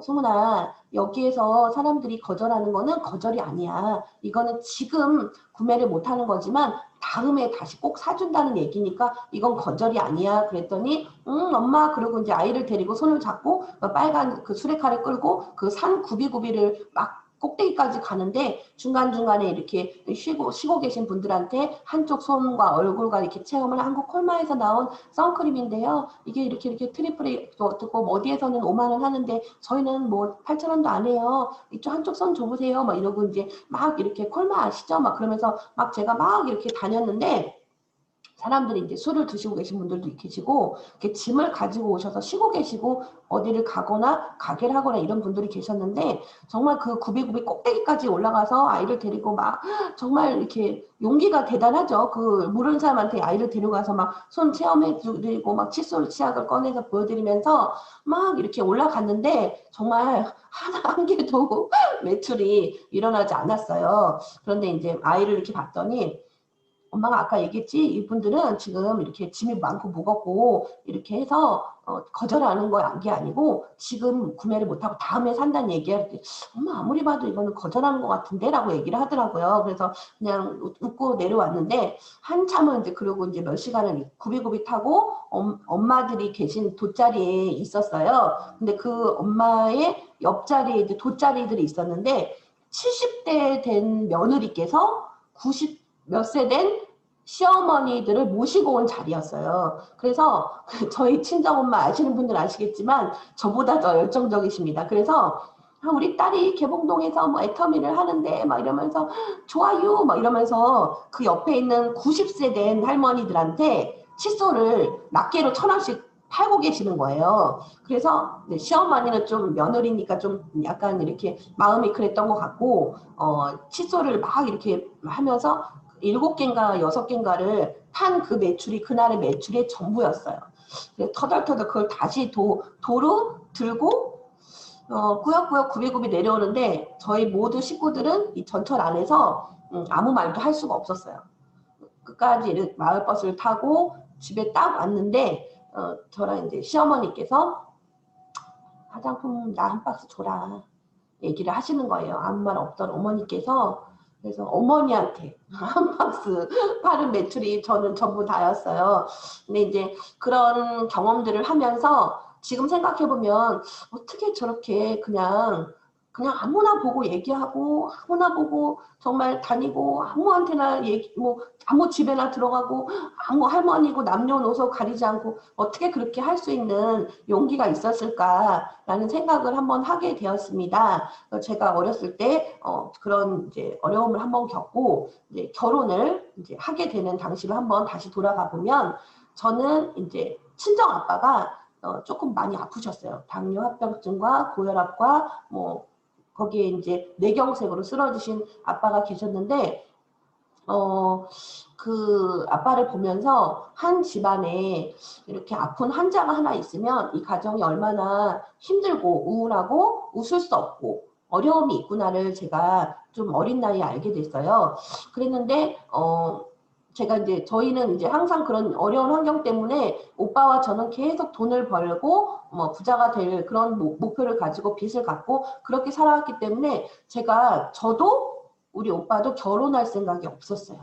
소문아 여기에서 사람들이 거절하는 거는 거절이 아니야. 이거는 지금 구매를 못 하는 거지만 다음에 다시 꼭 사준다는 얘기니까 이건 거절이 아니야. 그랬더니 엄마 그러고 이제 아이를 데리고 손을 잡고 빨간 그 수레카를 끌고 그 산 굽이굽이를 막 꼭대기까지 가는데 중간중간에 이렇게 쉬고 계신 분들한테 한쪽 손과 얼굴과 이렇게 체험을 한국 콜마에서 나온 선크림인데요. 이게 이렇게 트리플이 듣고 어디에서는 5만 원 하는데 저희는 뭐 8,000원도 안 해요. 이쪽 한쪽 손 줘보세요. 막 이러고 이제 막 이렇게 콜마 아시죠? 막 그러면서 막 제가 막 이렇게 다녔는데 사람들이 이제 술을 드시고 계신 분들도 계시고 이렇게 짐을 가지고 오셔서 쉬고 계시고 어디를 가거나 가게를 하거나 이런 분들이 계셨는데 정말 그 구비구비 꼭대기까지 올라가서 아이를 데리고 막 정말 이렇게 용기가 대단하죠. 그 모르는 사람한테 아이를 데려가서 막 손 체험해 드리고 막 칫솔 치약을 꺼내서 보여드리면서 막 이렇게 올라갔는데 정말 한 개도 매출이 일어나지 않았어요. 그런데 이제 아이를 이렇게 봤더니 엄마가 아까 얘기했지 이분들은 지금 이렇게 짐이 많고 무겁고 이렇게 해서 거절하는 게 아니고 지금 구매를 못하고 다음에 산다는 얘기할 때 엄마 아무리 봐도 이거는 거절하는 것 같은데 라고 얘기를 하더라고요. 그래서 그냥 웃고 내려왔는데 한참은 이제 그러고 이제 몇 시간을 구비구비 타고 엄마들이 계신 돗자리에 있었어요. 근데 그 엄마의 옆자리에 이제 돗자리들이 있었는데 70대 된 며느리께서 90 몇 세 된 시어머니들을 모시고 온 자리였어요. 그래서 저희 친정엄마 아시는 분들 아시겠지만 저보다 더 열정적이십니다. 그래서 우리 딸이 개봉동에서 뭐 애터미를 하는데 막 이러면서 좋아요 막 이러면서 그 옆에 있는 90세 된 할머니들한테 칫솔을 낱개로 1,000원씩 팔고 계시는 거예요. 그래서 시어머니는 좀 며느리니까 좀 약간 이렇게 마음이 그랬던 것 같고 칫솔을 막 이렇게 하면서 7개인가 6개인가를 판 그 매출이 그날의 매출의 전부였어요. 터덜터덜 그걸 다시 도로 들고 꾸역꾸역 구비구비 내려오는데 저희 모두 식구들은 이 전철 안에서 아무 말도 할 수가 없었어요. 끝까지 마을버스를 타고 집에 딱 왔는데 저랑 이제 시어머니께서 화장품 나 한 박스 줘라 얘기를 하시는 거예요. 아무 말 없던 어머니께서. 그래서 어머니한테 한 박스 파는 매출이 저는 전부 다였어요. 근데 이제 그런 경험들을 하면서 지금 생각해보면 어떻게 저렇게 그냥 아무나 보고 얘기하고 아무나 보고 정말 다니고 아무한테나 뭐 아무 집에나 들어가고 아무 할머니고 남녀노소 가리지 않고 어떻게 그렇게 할 수 있는 용기가 있었을까라는 생각을 한번 하게 되었습니다. 제가 어렸을 때 그런 이제 어려움을 한번 겪고 이제 결혼을 이제 하게 되는 당시를 한번 다시 돌아가 보면 저는 이제 친정 아빠가 조금 많이 아프셨어요. 당뇨 합병증과 고혈압과 뭐 거기에 이제 뇌경색으로 쓰러지신 아빠가 계셨는데 그 아빠를 보면서 한 집안에 이렇게 아픈 환자가 하나 있으면 이 가정이 얼마나 힘들고 우울하고 웃을 수 없고 어려움이 있구나를 제가 좀 어린 나이에 알게 됐어요. 그랬는데 제가 이제 저희는 이제 항상 그런 어려운 환경 때문에 오빠와 저는 계속 돈을 벌고 뭐 부자가 될 그런 목표를 가지고 빚을 갖고 그렇게 살아왔기 때문에 저도 우리 오빠도 결혼할 생각이 없었어요.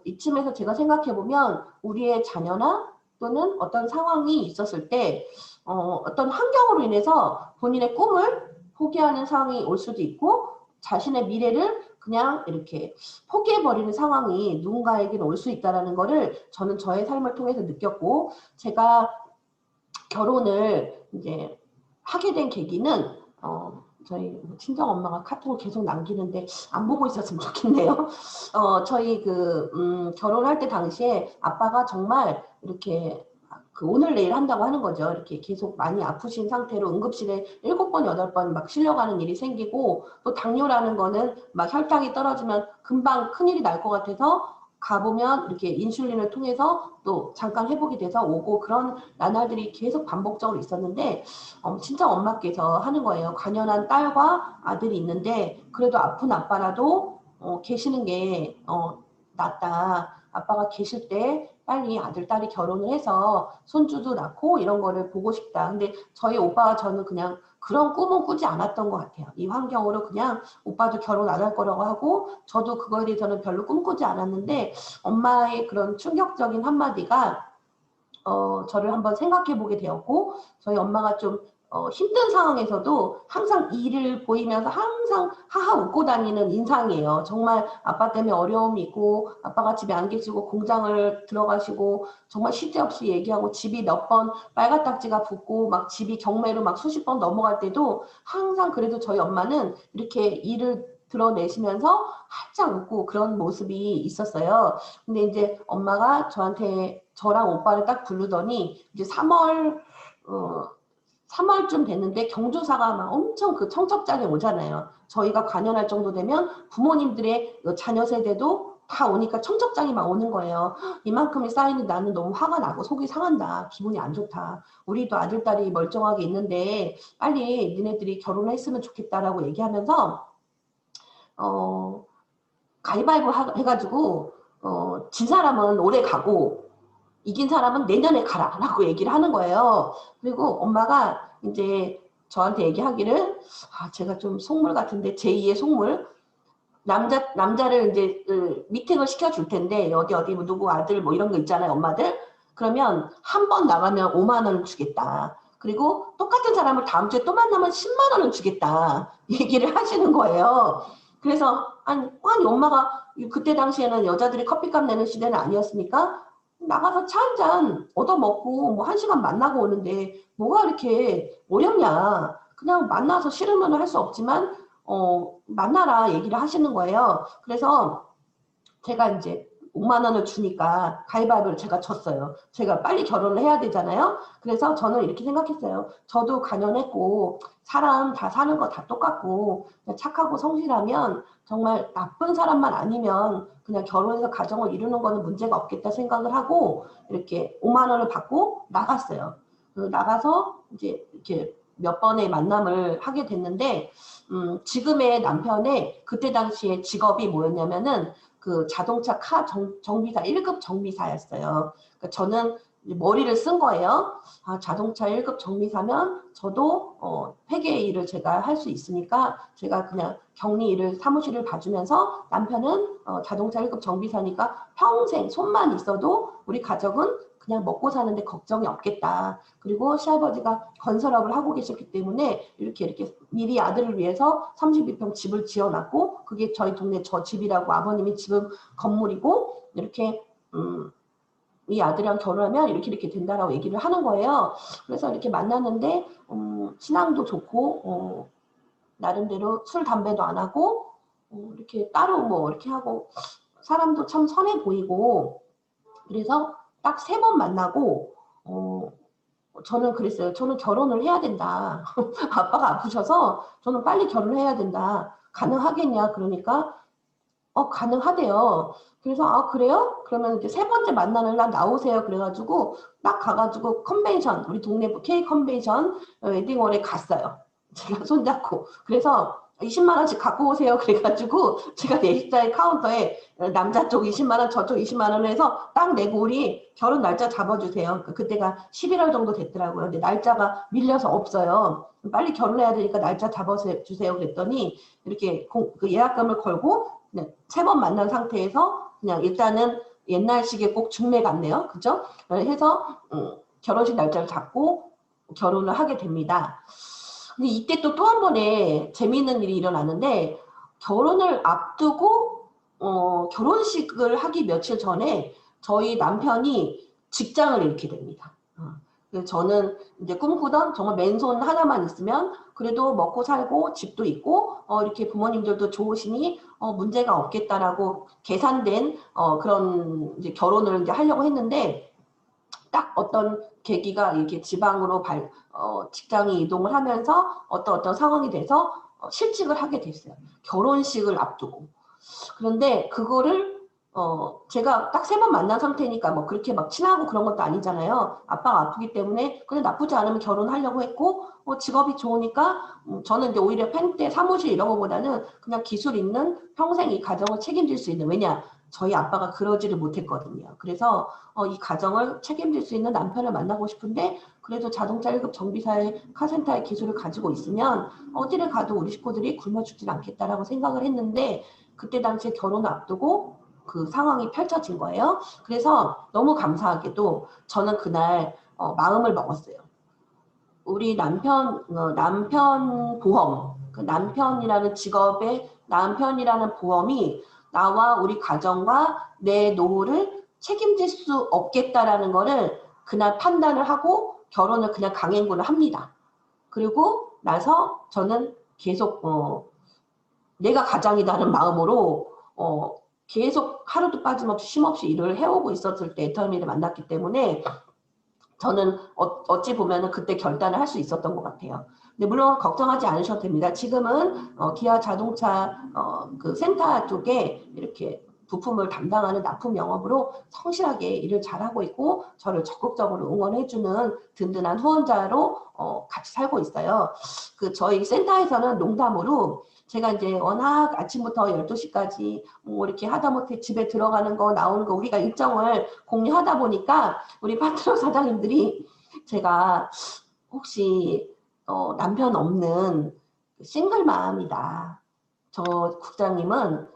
이쯤에서 제가 생각해보면 우리의 자녀나 또는 어떤 상황이 있었을 때 어떤 환경으로 인해서 본인의 꿈을 포기하는 상황이 올 수도 있고 자신의 미래를 그냥 이렇게 포기해버리는 상황이 누군가에게는 올 수 있다는 거를 저는 저의 삶을 통해서 느꼈고 제가 결혼을 이제 하게 된 계기는 저희 친정 엄마가 카톡을 계속 남기는데 안 보고 있었으면 좋겠네요. 저희 결혼할 때 당시에 아빠가 정말 이렇게 오늘 내일 한다고 하는 거죠. 이렇게 계속 많이 아프신 상태로 응급실에 7번, 8번 막 실려가는 일이 생기고 또 당뇨라는 거는 막 혈당이 떨어지면 금방 큰일이 날 것 같아서 가보면 이렇게 인슐린을 통해서 또 잠깐 회복이 돼서 오고 그런 나날들이 계속 반복적으로 있었는데 친정 엄마께서 하는 거예요. 관연한 딸과 아들이 있는데 그래도 아픈 아빠라도 계시는 게 낫다. 아빠가 계실 때 빨리 아들, 딸이 결혼을 해서 손주도 낳고 이런 거를 보고 싶다. 근데 저희 오빠와 저는 그냥 그런 꿈은 꾸지 않았던 것 같아요. 이 환경으로 그냥 오빠도 결혼 안 할 거라고 하고 저도 그거에 대해서는 별로 꿈꾸지 않았는데 엄마의 그런 충격적인 한마디가 저를 한번 생각해 보게 되었고 저희 엄마가 좀 힘든 상황에서도 항상 일을 보이면서 항상 하하 웃고 다니는 인상이에요. 정말 아빠 때문에 어려움이 있고 아빠가 집에 안 계시고 공장을 들어가시고 정말 쉴 새 없이 얘기하고 집이 몇 번 빨간딱지가 붙고 막 집이 경매로 막 수십 번 넘어갈 때도 항상 그래도 저희 엄마는 이렇게 일을 드러내시면서 활짝 웃고 그런 모습이 있었어요. 근데 이제 엄마가 저랑 오빠를 딱 부르더니 이제 3월쯤 됐는데 경조사가 막 엄청 그 청첩장에 오잖아요. 저희가 관연할 정도 되면 부모님들의 자녀 세대도 다 오니까 청첩장이 막 오는 거예요. 이만큼이 쌓이니 나는 너무 화가 나고 속이 상한다. 기분이 안 좋다. 우리도 아들, 딸이 멀쩡하게 있는데 빨리 니네들이 결혼했으면 좋겠다라고 얘기하면서 가위바위보 해가지고 진 사람은 올해 가고 이긴 사람은 내년에 가라라고 얘기를 하는 거예요. 그리고 엄마가 이제 저한테 얘기하기를 제가 좀 속물 같은데 제2의 속물 남자를 이제 미팅을 시켜줄 텐데 어디 뭐 누구 아들 뭐 이런 거 있잖아요. 엄마들. 그러면 한 번 나가면 5만 원을 주겠다. 그리고 똑같은 사람을 다음 주에 또 만나면 10만 원을 주겠다. 얘기를 하시는 거예요. 그래서 아니 엄마가 그때 당시에는 여자들이 커피값 내는 시대는 아니었으니까 나가서 차 한 잔 얻어먹고 뭐 1시간 만나고 오는데 뭐가 이렇게 어렵냐. 그냥 만나서 싫으면 할 수 없지만 만나라 얘기를 하시는 거예요. 그래서 제가 이제 5만 원을 주니까 가위바위보를 제가 졌어요. 제가 빨리 결혼을 해야 되잖아요. 그래서 저는 이렇게 생각했어요. 저도 간연했고 사람 다 사는 거 다 똑같고 착하고 성실하면 정말 나쁜 사람만 아니면 그냥 결혼해서 가정을 이루는 거는 문제가 없겠다 생각을 하고 이렇게 5만 원을 받고 나갔어요. 나가서 이제 이렇게 몇 번의 만남을 하게 됐는데 지금의 남편의 그때 당시에 직업이 뭐였냐면은 그 자동차 정비사 1급 정비사였어요. 그러니까 저는 머리를 쓴 거예요. 자동차 1급 정비사면 저도 회계 일을 제가 할 수 있으니까 제가 그냥 격리 일을 사무실을 봐주면서 남편은 자동차 1급 정비사니까 평생 손만 있어도 우리 가족은 그냥 먹고 사는데 걱정이 없겠다. 그리고 시아버지가 건설업을 하고 계셨기 때문에 이렇게 미리 아들을 위해서 32평 집을 지어놨고 그게 저희 동네 저 집이라고 아버님이 지금 건물이고 이렇게 이 아들이랑 결혼하면 이렇게 된다라고 얘기를 하는 거예요. 그래서 이렇게 만났는데 신앙도 좋고 나름대로 술 담배도 안 하고 이렇게 따로 뭐 이렇게 하고 사람도 참 선해 보이고 그래서 딱 3번 만나고 저는 그랬어요. 저는 결혼을 해야 된다. 아빠가 아프셔서 저는 빨리 결혼을 해야 된다. 가능하겠냐? 그러니까 가능하대요. 그래서 그래요? 그러면 이제 3번째 만나는 날 나오세요. 그래가지고 딱 가가지고 컨벤션 우리 동네 K 컨벤션 웨딩홀에 갔어요. 제가 손잡고 그래서 20만 원씩 갖고 오세요. 그래가지고 제가 내식자의 카운터에 남자 쪽 20만 원, 저쪽 20만 원을 해서 딱 내고 우리 결혼 날짜 잡아주세요. 그때가 11월 정도 됐더라고요. 근데 날짜가 밀려서 없어요. 빨리 결혼해야 되니까 날짜 잡아주세요. 그랬더니 이렇게 그 예약금을 걸고 그냥 3번 만난 상태에서 그냥 일단은 옛날식의 꼭 중매 같네요. 그죠? 해서 결혼식 날짜를 잡고 결혼을 하게 됩니다. 근데 이때 또 한 번에 재미있는 일이 일어나는데 결혼을 앞두고 결혼식을 하기 며칠 전에 저희 남편이 직장을 잃게 됩니다. 그래서 저는 이제 꿈꾸던 정말 맨손 하나만 있으면 그래도 먹고 살고 집도 있고 이렇게 부모님들도 좋으시니 문제가 없겠다라고 계산된 그런 이제 결혼을 이제 하려고 했는데 딱 어떤 계기가 이렇게 지방으로 직장이 이동을 하면서 어떤 상황이 돼서 실직을 하게 됐어요. 결혼식을 앞두고. 그런데 그거를 제가 딱 3번 만난 상태니까 뭐 그렇게 막 친하고 그런 것도 아니잖아요. 아빠가 아프기 때문에 그냥 나쁘지 않으면 결혼하려고 했고 직업이 좋으니까 저는 이제 오히려 펜때 사무실 이런 거보다는 그냥 기술 있는 평생 이 가정을 책임질 수 있는 왜냐 저희 아빠가 그러지를 못했거든요. 그래서 이 가정을 책임질 수 있는 남편을 만나고 싶은데 그래도 자동차 1급 정비사의 카센터의 기술을 가지고 있으면 어디를 가도 우리 식구들이 굶어 죽진 않겠다라고 생각을 했는데 그때 당시에 결혼을 앞두고 그 상황이 펼쳐진 거예요. 그래서 너무 감사하게도 저는 그날 마음을 먹었어요. 우리 남편 보험, 그 남편이라는 직업의 남편이라는 보험이 나와 우리 가정과 내 노후를 책임질 수 없겠다라는 거를 그날 판단을 하고 결혼을 그냥 강행군을 합니다. 그리고 나서 저는 계속 내가 가장이라는 마음으로 계속 하루도 빠짐없이 쉼없이 일을 해오고 있었을 때 애터미를 만났기 때문에 저는 어찌 보면은 그때 결단을 할 수 있었던 것 같아요. 근데 물론 걱정하지 않으셔도 됩니다. 지금은 기아 자동차 그 센터 쪽에 이렇게 부품을 담당하는 납품 영업으로 성실하게 일을 잘하고 있고 저를 적극적으로 응원해주는 든든한 후원자로 같이 살고 있어요. 그 저희 센터에서는 농담으로 제가 이제 워낙 아침부터 12시까지 뭐 이렇게 하다못해 집에 들어가는 거 나오는 거 우리가 일정을 공유하다 보니까 우리 파트너 사장님들이 제가 혹시 남편 없는 싱글맘이다. 저 국장님은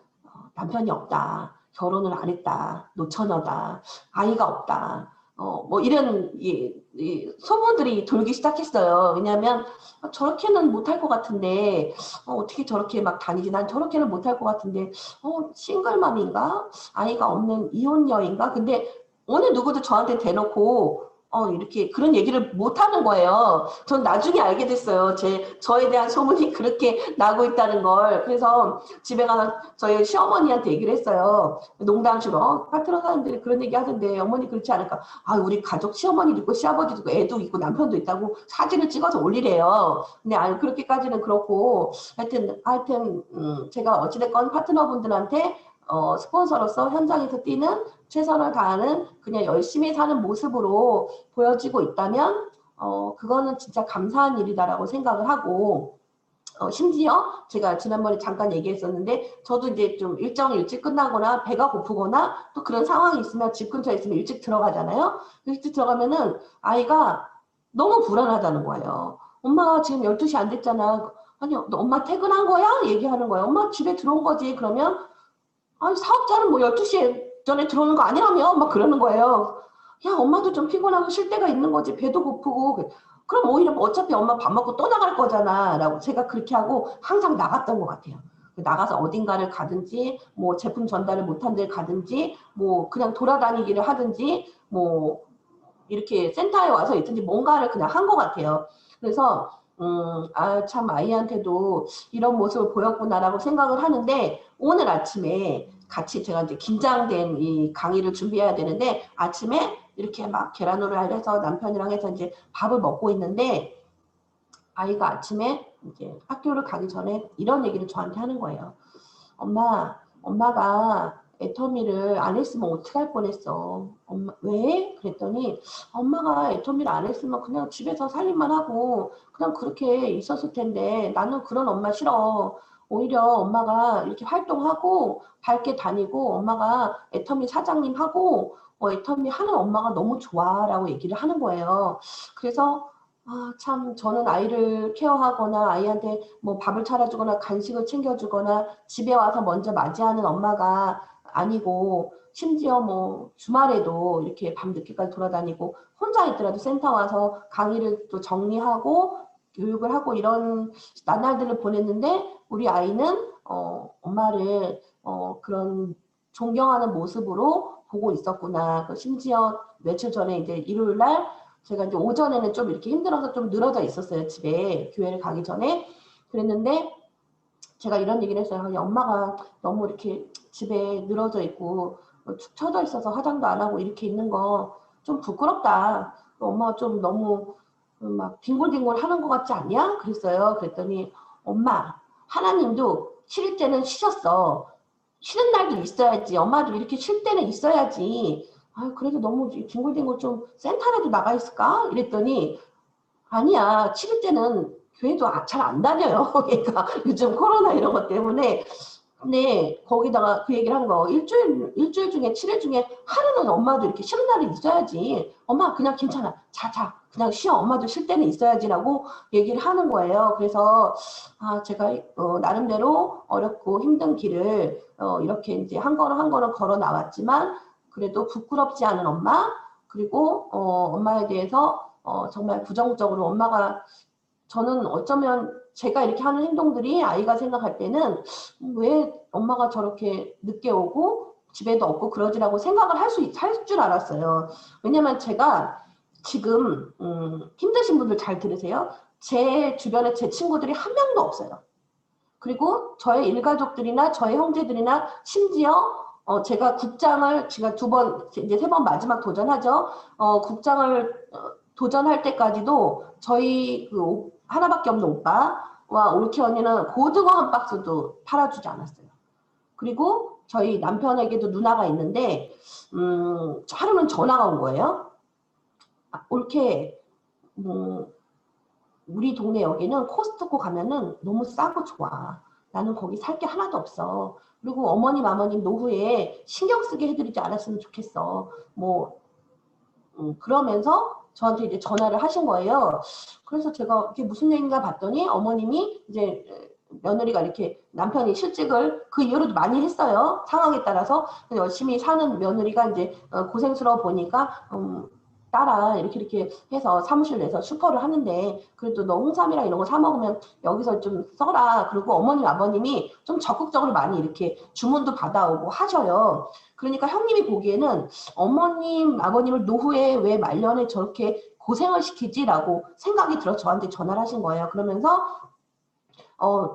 남편이 없다. 결혼을 안 했다. 노처녀다. 아이가 없다. 뭐 이런 소문들이 돌기 시작했어요. 왜냐하면 저렇게는 못할 것 같은데 어떻게 저렇게 막 다니지? 난 저렇게는 못할 것 같은데 싱글맘인가? 아이가 없는 이혼녀인가? 근데 어느 누구도 저한테 대놓고 이렇게 그런 얘기를 못 하는 거예요. 전 나중에 알게 됐어요. 저에 대한 소문이 그렇게 나고 있다는 걸. 그래서 집에 가서 저희 시어머니한테 얘기를 했어요. 농담식으로 파트너 사람들이 그런 얘기 하던데 어머니 그렇지 않을까? 아, 우리 가족 시어머니도 있고 시아버지도 있고 애도 있고 남편도 있다고 사진을 찍어서 올리래요. 근데 아니 그렇게까지는 그렇고 하여튼 제가 어찌됐건 파트너분들한테 스폰서로서 현장에서 뛰는 최선을 다하는 그냥 열심히 사는 모습으로 보여지고 있다면 그거는 진짜 감사한 일이다라고 생각을 하고 심지어 제가 지난번에 잠깐 얘기했었는데 저도 이제 좀 일정이 일찍 끝나거나 배가 고프거나 또 그런 상황이 있으면 집 근처에 있으면 일찍 들어가잖아요. 일찍 들어가면은 아이가 너무 불안하다는 거예요. 엄마 지금 12시 안 됐잖아. 아니 너 엄마 퇴근한 거야? 얘기하는 거예요. 엄마 집에 들어온 거지. 그러면 아니 사업자는 뭐 12시에 전에 들어오는 거 아니라며? 막 그러는 거예요. 야 엄마도 좀 피곤하고 쉴 때가 있는 거지. 배도 고프고. 그럼 오히려 어차피 엄마 밥 먹고 또 나갈 거잖아 라고 제가 그렇게 하고 항상 나갔던 것 같아요. 나가서 어딘가를 가든지 뭐 제품 전달을 못한 데 가든지 뭐 그냥 돌아다니기를 하든지 뭐 이렇게 센터에 와서 있든지 뭔가를 그냥 한 것 같아요. 그래서 참 아이한테도 이런 모습을 보였구나라고 생각을 하는데 오늘 아침에 같이 제가 이제 긴장된 이 강의를 준비해야 되는데 아침에 이렇게 막 계란후라이를 해서 남편이랑 해서 이제 밥을 먹고 있는데 아이가 아침에 이제 학교를 가기 전에 이런 얘기를 저한테 하는 거예요. 엄마가 애터미를 안 했으면 어떻게 할 뻔했어. 엄마, 왜? 그랬더니 엄마가 애터미를 안 했으면 그냥 집에서 살림만 하고 그냥 그렇게 있었을 텐데 나는 그런 엄마 싫어. 오히려 엄마가 이렇게 활동하고 밝게 다니고 엄마가 애터미 사장님 하고 애터미 하는 엄마가 너무 좋아라고 얘기를 하는 거예요. 그래서 참 저는 아이를 케어하거나 아이한테 뭐 밥을 차려주거나 간식을 챙겨주거나 집에 와서 먼저 맞이하는 엄마가 아니고 심지어 뭐 주말에도 이렇게 밤늦게까지 돌아다니고 혼자 있더라도 센터 와서 강의를 또 정리하고 교육을 하고 이런 나날들을 보냈는데 우리 아이는 엄마를 그런 존경하는 모습으로 보고 있었구나. 심지어 며칠 전에 이제 일요일 날 제가 이제 오전에는 좀 이렇게 힘들어서 좀 늘어져 있었어요. 집에 교회를 가기 전에. 그랬는데 제가 이런 얘기를 했어요. 엄마가 너무 이렇게 집에 늘어져 있고 축 처져 있어서 화장도 안 하고 이렇게 있는 거 좀 부끄럽다. 엄마가 좀 너무 막 뒹굴뒹굴 하는 것 같지 않냐? 그랬어요. 그랬더니 엄마 하나님도 쉴 때는 쉬셨어. 쉬는 날도 있어야지. 엄마도 이렇게 쉴 때는 있어야지. 그래도 너무 뒹굴뒹굴 좀 센터라도 나가 있을까? 이랬더니 아니야. 치를 때는 교회도 잘 안 다녀요. 그러니까 요즘 코로나 이런 것 때문에. 근데 거기다가 그 얘기를 하는 거 일주일 중에 7일 중에 하루는 엄마도 이렇게 쉬는 날이 있어야지. 엄마 그냥 괜찮아. 자. 그냥 쉬어. 엄마도 쉴 때는 있어야지라고 얘기를 하는 거예요. 그래서 제가 나름대로 어렵고 힘든 길을 이렇게 이제 한 걸음 걸어 나왔지만 그래도 부끄럽지 않은 엄마 그리고 엄마에 대해서 정말 부정적으로 엄마가 저는 어쩌면 제가 이렇게 하는 행동들이 아이가 생각할 때는 왜 엄마가 저렇게 늦게 오고 집에도 없고 그러지라고 생각을 할 줄 알았어요. 왜냐면 제가 지금 힘드신 분들 잘 들으세요. 제 주변에 제 친구들이 한 명도 없어요. 그리고 저의 일가족들이나 저의 형제들이나 심지어 제가 국장을 제가 이제 3번 마지막 도전하죠. 국장을 도전할 때까지도 저희 그 하나밖에 없는 오빠와 올케 언니는 고등어 한 박스도 팔아주지 않았어요. 그리고 저희 남편에게도 누나가 있는데 하루는 전화가 온 거예요. 올케 우리 동네 여기는 코스트코 가면은 너무 싸고 좋아. 나는 거기 살 게 하나도 없어. 그리고 어머님, 아버님 노후에 신경 쓰게 해드리지 않았으면 좋겠어. 뭐 그러면서 저한테 이제 전화를 하신 거예요. 그래서 제가 이게 무슨 얘기인가 봤더니 어머님이 이제 며느리가 이렇게 남편이 실직을 그 이후로도 많이 했어요. 상황에 따라서 열심히 사는 며느리가 이제 고생스러워 보니까 딸아 이렇게 해서 사무실 내서 슈퍼를 하는데 그래도 너 홍삼이랑 이런 거 사 먹으면 여기서 좀 써라. 그리고 어머님 아버님이 좀 적극적으로 많이 이렇게 주문도 받아오고 하셔요. 그러니까 형님이 보기에는 어머님 아버님을 노후에 왜 말년에 저렇게 고생을 시키지라고 생각이 들어 저한테 전화를 하신 거예요. 그러면서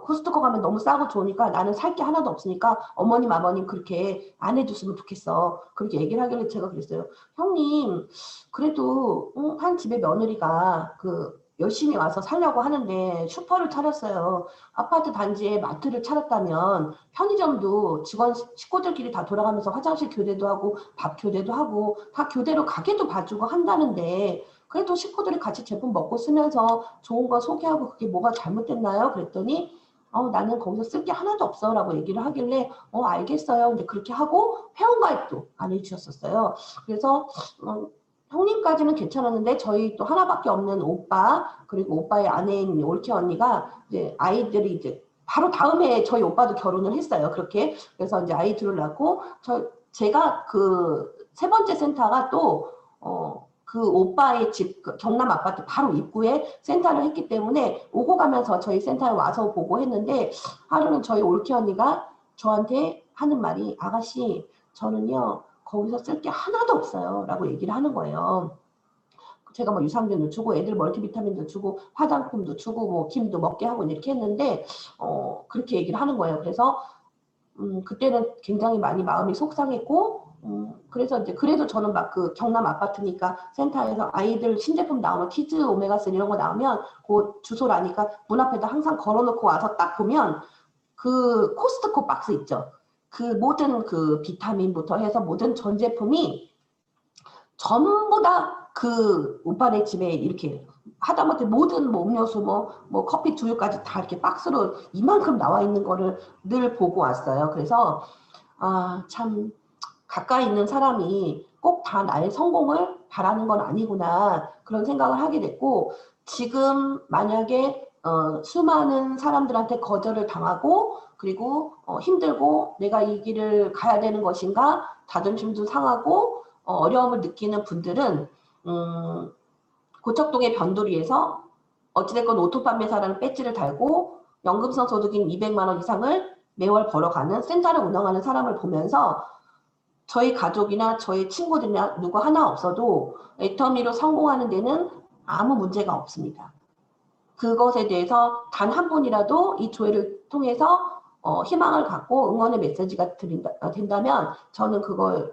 코스트코 가면 너무 싸고 좋으니까 나는 살 게 하나도 없으니까 어머님 아버님 그렇게 안 해줬으면 좋겠어. 그렇게 얘기를 하길래 제가 그랬어요. 형님 그래도 한 집에 며느리가 열심히 와서 살려고 하는데 슈퍼를 차렸어요. 아파트 단지에 마트를 차렸다면 편의점도 직원 식구들끼리 다 돌아가면서 화장실 교대도 하고 밥 교대도 하고 다 교대로 가게도 봐주고 한다는데 그래도 식구들이 같이 제품 먹고 쓰면서 좋은 거 소개하고 그게 뭐가 잘못됐나요? 그랬더니 나는 거기서 쓸 게 하나도 없어 라고 얘기를 하길래 알겠어요. 근데 그렇게 하고 회원가입도 안 해주셨었어요. 그래서 형님까지는 괜찮았는데 저희 또 하나밖에 없는 오빠 그리고 오빠의 아내인 올케 언니가 이제 아이들이 이제 바로 다음에 저희 오빠도 결혼을 했어요. 그렇게 그래서 이제 아이 둘을 낳고 제가 그 3번째 센터가 또 그 오빠의 집 경남 아파트 바로 입구에 센터를 했기 때문에 오고 가면서 저희 센터에 와서 보고 했는데 하루는 저희 올케 언니가 저한테 하는 말이 아가씨 저는요 거기서 쓸 게 하나도 없어요 라고 얘기를 하는 거예요. 제가 뭐 유산균도 주고 애들 멀티비타민도 주고 화장품도 주고 뭐 김도 먹게 하고 이렇게 했는데 그렇게 얘기를 하는 거예요. 그래서 그때는 굉장히 많이 마음이 속상했고 그래서 이제 그래도 저는 막 그 경남 아파트니까 센터에서 아이들 신제품 나오면 키즈 오메가3 이런 거 나오면 그 주소를 아니까 문 앞에다 항상 걸어놓고 와서 딱 보면 그 코스트코 박스 있죠. 그 모든 그 비타민부터 해서 모든 전 제품이 전부 다 그 오빠네 집에 이렇게 하다못해 모든 뭐 음료수 뭐 커피 두유까지 다 이렇게 박스로 이만큼 나와 있는 거를 늘 보고 왔어요. 그래서 참 가까이 있는 사람이 꼭 다 나의 성공을 바라는 건 아니구나 그런 생각을 하게 됐고 지금 만약에 수많은 사람들한테 거절을 당하고 그리고 힘들고 내가 이 길을 가야 되는 것인가 자존심도 상하고 어려움을 느끼는 분들은 고척동의 변두리에서 어찌됐건 오토 판매사라는 배지를 달고 연금성 소득인 200만 원 이상을 매월 벌어가는 센터를 운영하는 사람을 보면서 저희 가족이나 저희 친구들이나 누구 하나 없어도 애터미로 성공하는 데는 아무 문제가 없습니다. 그것에 대해서 단 한 분이라도 이 조회를 통해서 희망을 갖고 응원의 메시지가 된다면 저는 그거를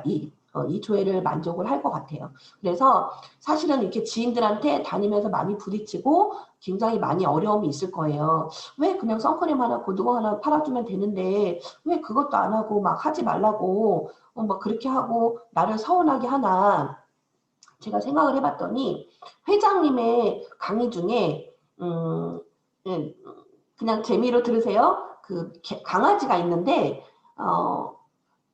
이 조회를 만족을 할 것 같아요. 그래서 사실은 이렇게 지인들한테 다니면서 많이 부딪히고 굉장히 많이 어려움이 있을 거예요. 왜 그냥 선크림 하나 고등어 하나 팔아주면 되는데 왜 그것도 안 하고 막 하지 말라고 막 그렇게 하고 나를 서운하게 하나 제가 생각을 해봤더니 회장님의 강의 중에 그냥 재미로 들으세요. 그 강아지가 있는데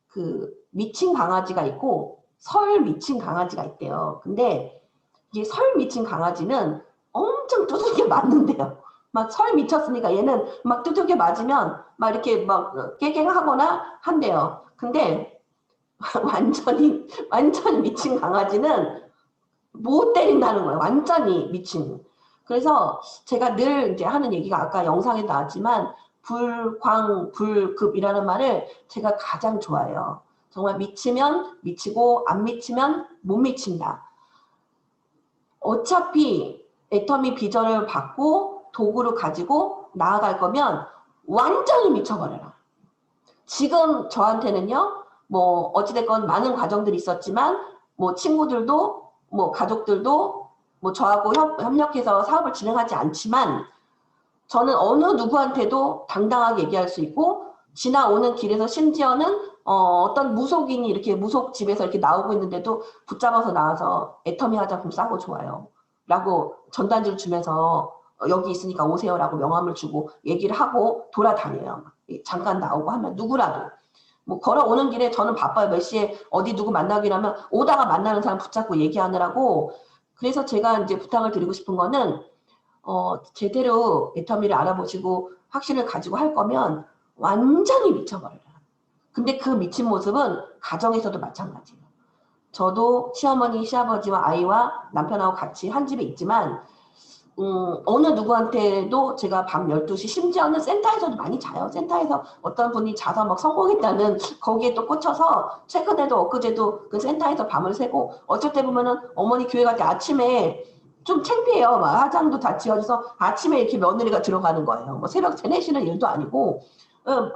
그 미친 강아지가 있고 설 미친 강아지가 있대요. 근데 이게 설 미친 강아지는 엄청 두들겨 맞는데요. 막 설 미쳤으니까 얘는 막 두들겨 맞으면 막 이렇게 막 깨갱하거나 한대요. 근데 완전히 미친 강아지는 못 때린다는 거예요. 완전히 미친. 그래서 제가 늘 이제 하는 얘기가 아까 영상에 나왔지만 불, 광, 불, 급이라는 말을 제가 가장 좋아해요. 정말 미치면 미치고 안 미치면 못 미친다. 어차피 애터미 비전을 받고 도구를 가지고 나아갈 거면 완전히 미쳐버려라. 지금 저한테는요, 뭐 어찌됐건 많은 과정들이 있었지만 뭐 친구들도 뭐 가족들도 뭐 저하고 협력해서 사업을 진행하지 않지만 저는 어느 누구한테도 당당하게 얘기할 수 있고 지나오는 길에서 심지어는 어떤 무속인이 이렇게 무속집에서 이렇게 나오고 있는데도 붙잡아서 나와서 애터미 화장품 싸고 좋아요 라고 전단지를 주면서 여기 있으니까 오세요 라고 명함을 주고 얘기를 하고 돌아다녀요. 잠깐 나오고 하면 누구라도 뭐 걸어오는 길에 저는 바빠요. 몇 시에 어디 누구 만나기로 하면 오다가 만나는 사람 붙잡고 얘기하느라고. 그래서 제가 이제 부탁을 드리고 싶은 거는 제대로 애터미를 알아보시고 확신을 가지고 할 거면 완전히 미쳐버려요. 근데 그 미친 모습은 가정에서도 마찬가지예요. 저도 시어머니, 시아버지와 아이와 남편하고 같이 한 집에 있지만 어느 누구한테도 제가 밤 12시 심지어는 센터에서도 많이 자요. 센터에서 어떤 분이 자서 막 성공했다는 거기에 또 꽂혀서 최근에도 엊그제도 그 센터에서 밤을 새고 어쩔 때 보면은 어머니 교회 갈 때 아침에 좀 창피해요. 막 화장도 다 지어져서 아침에 이렇게 며느리가 들어가는 거예요. 뭐 새벽 3, 4시는 일도 아니고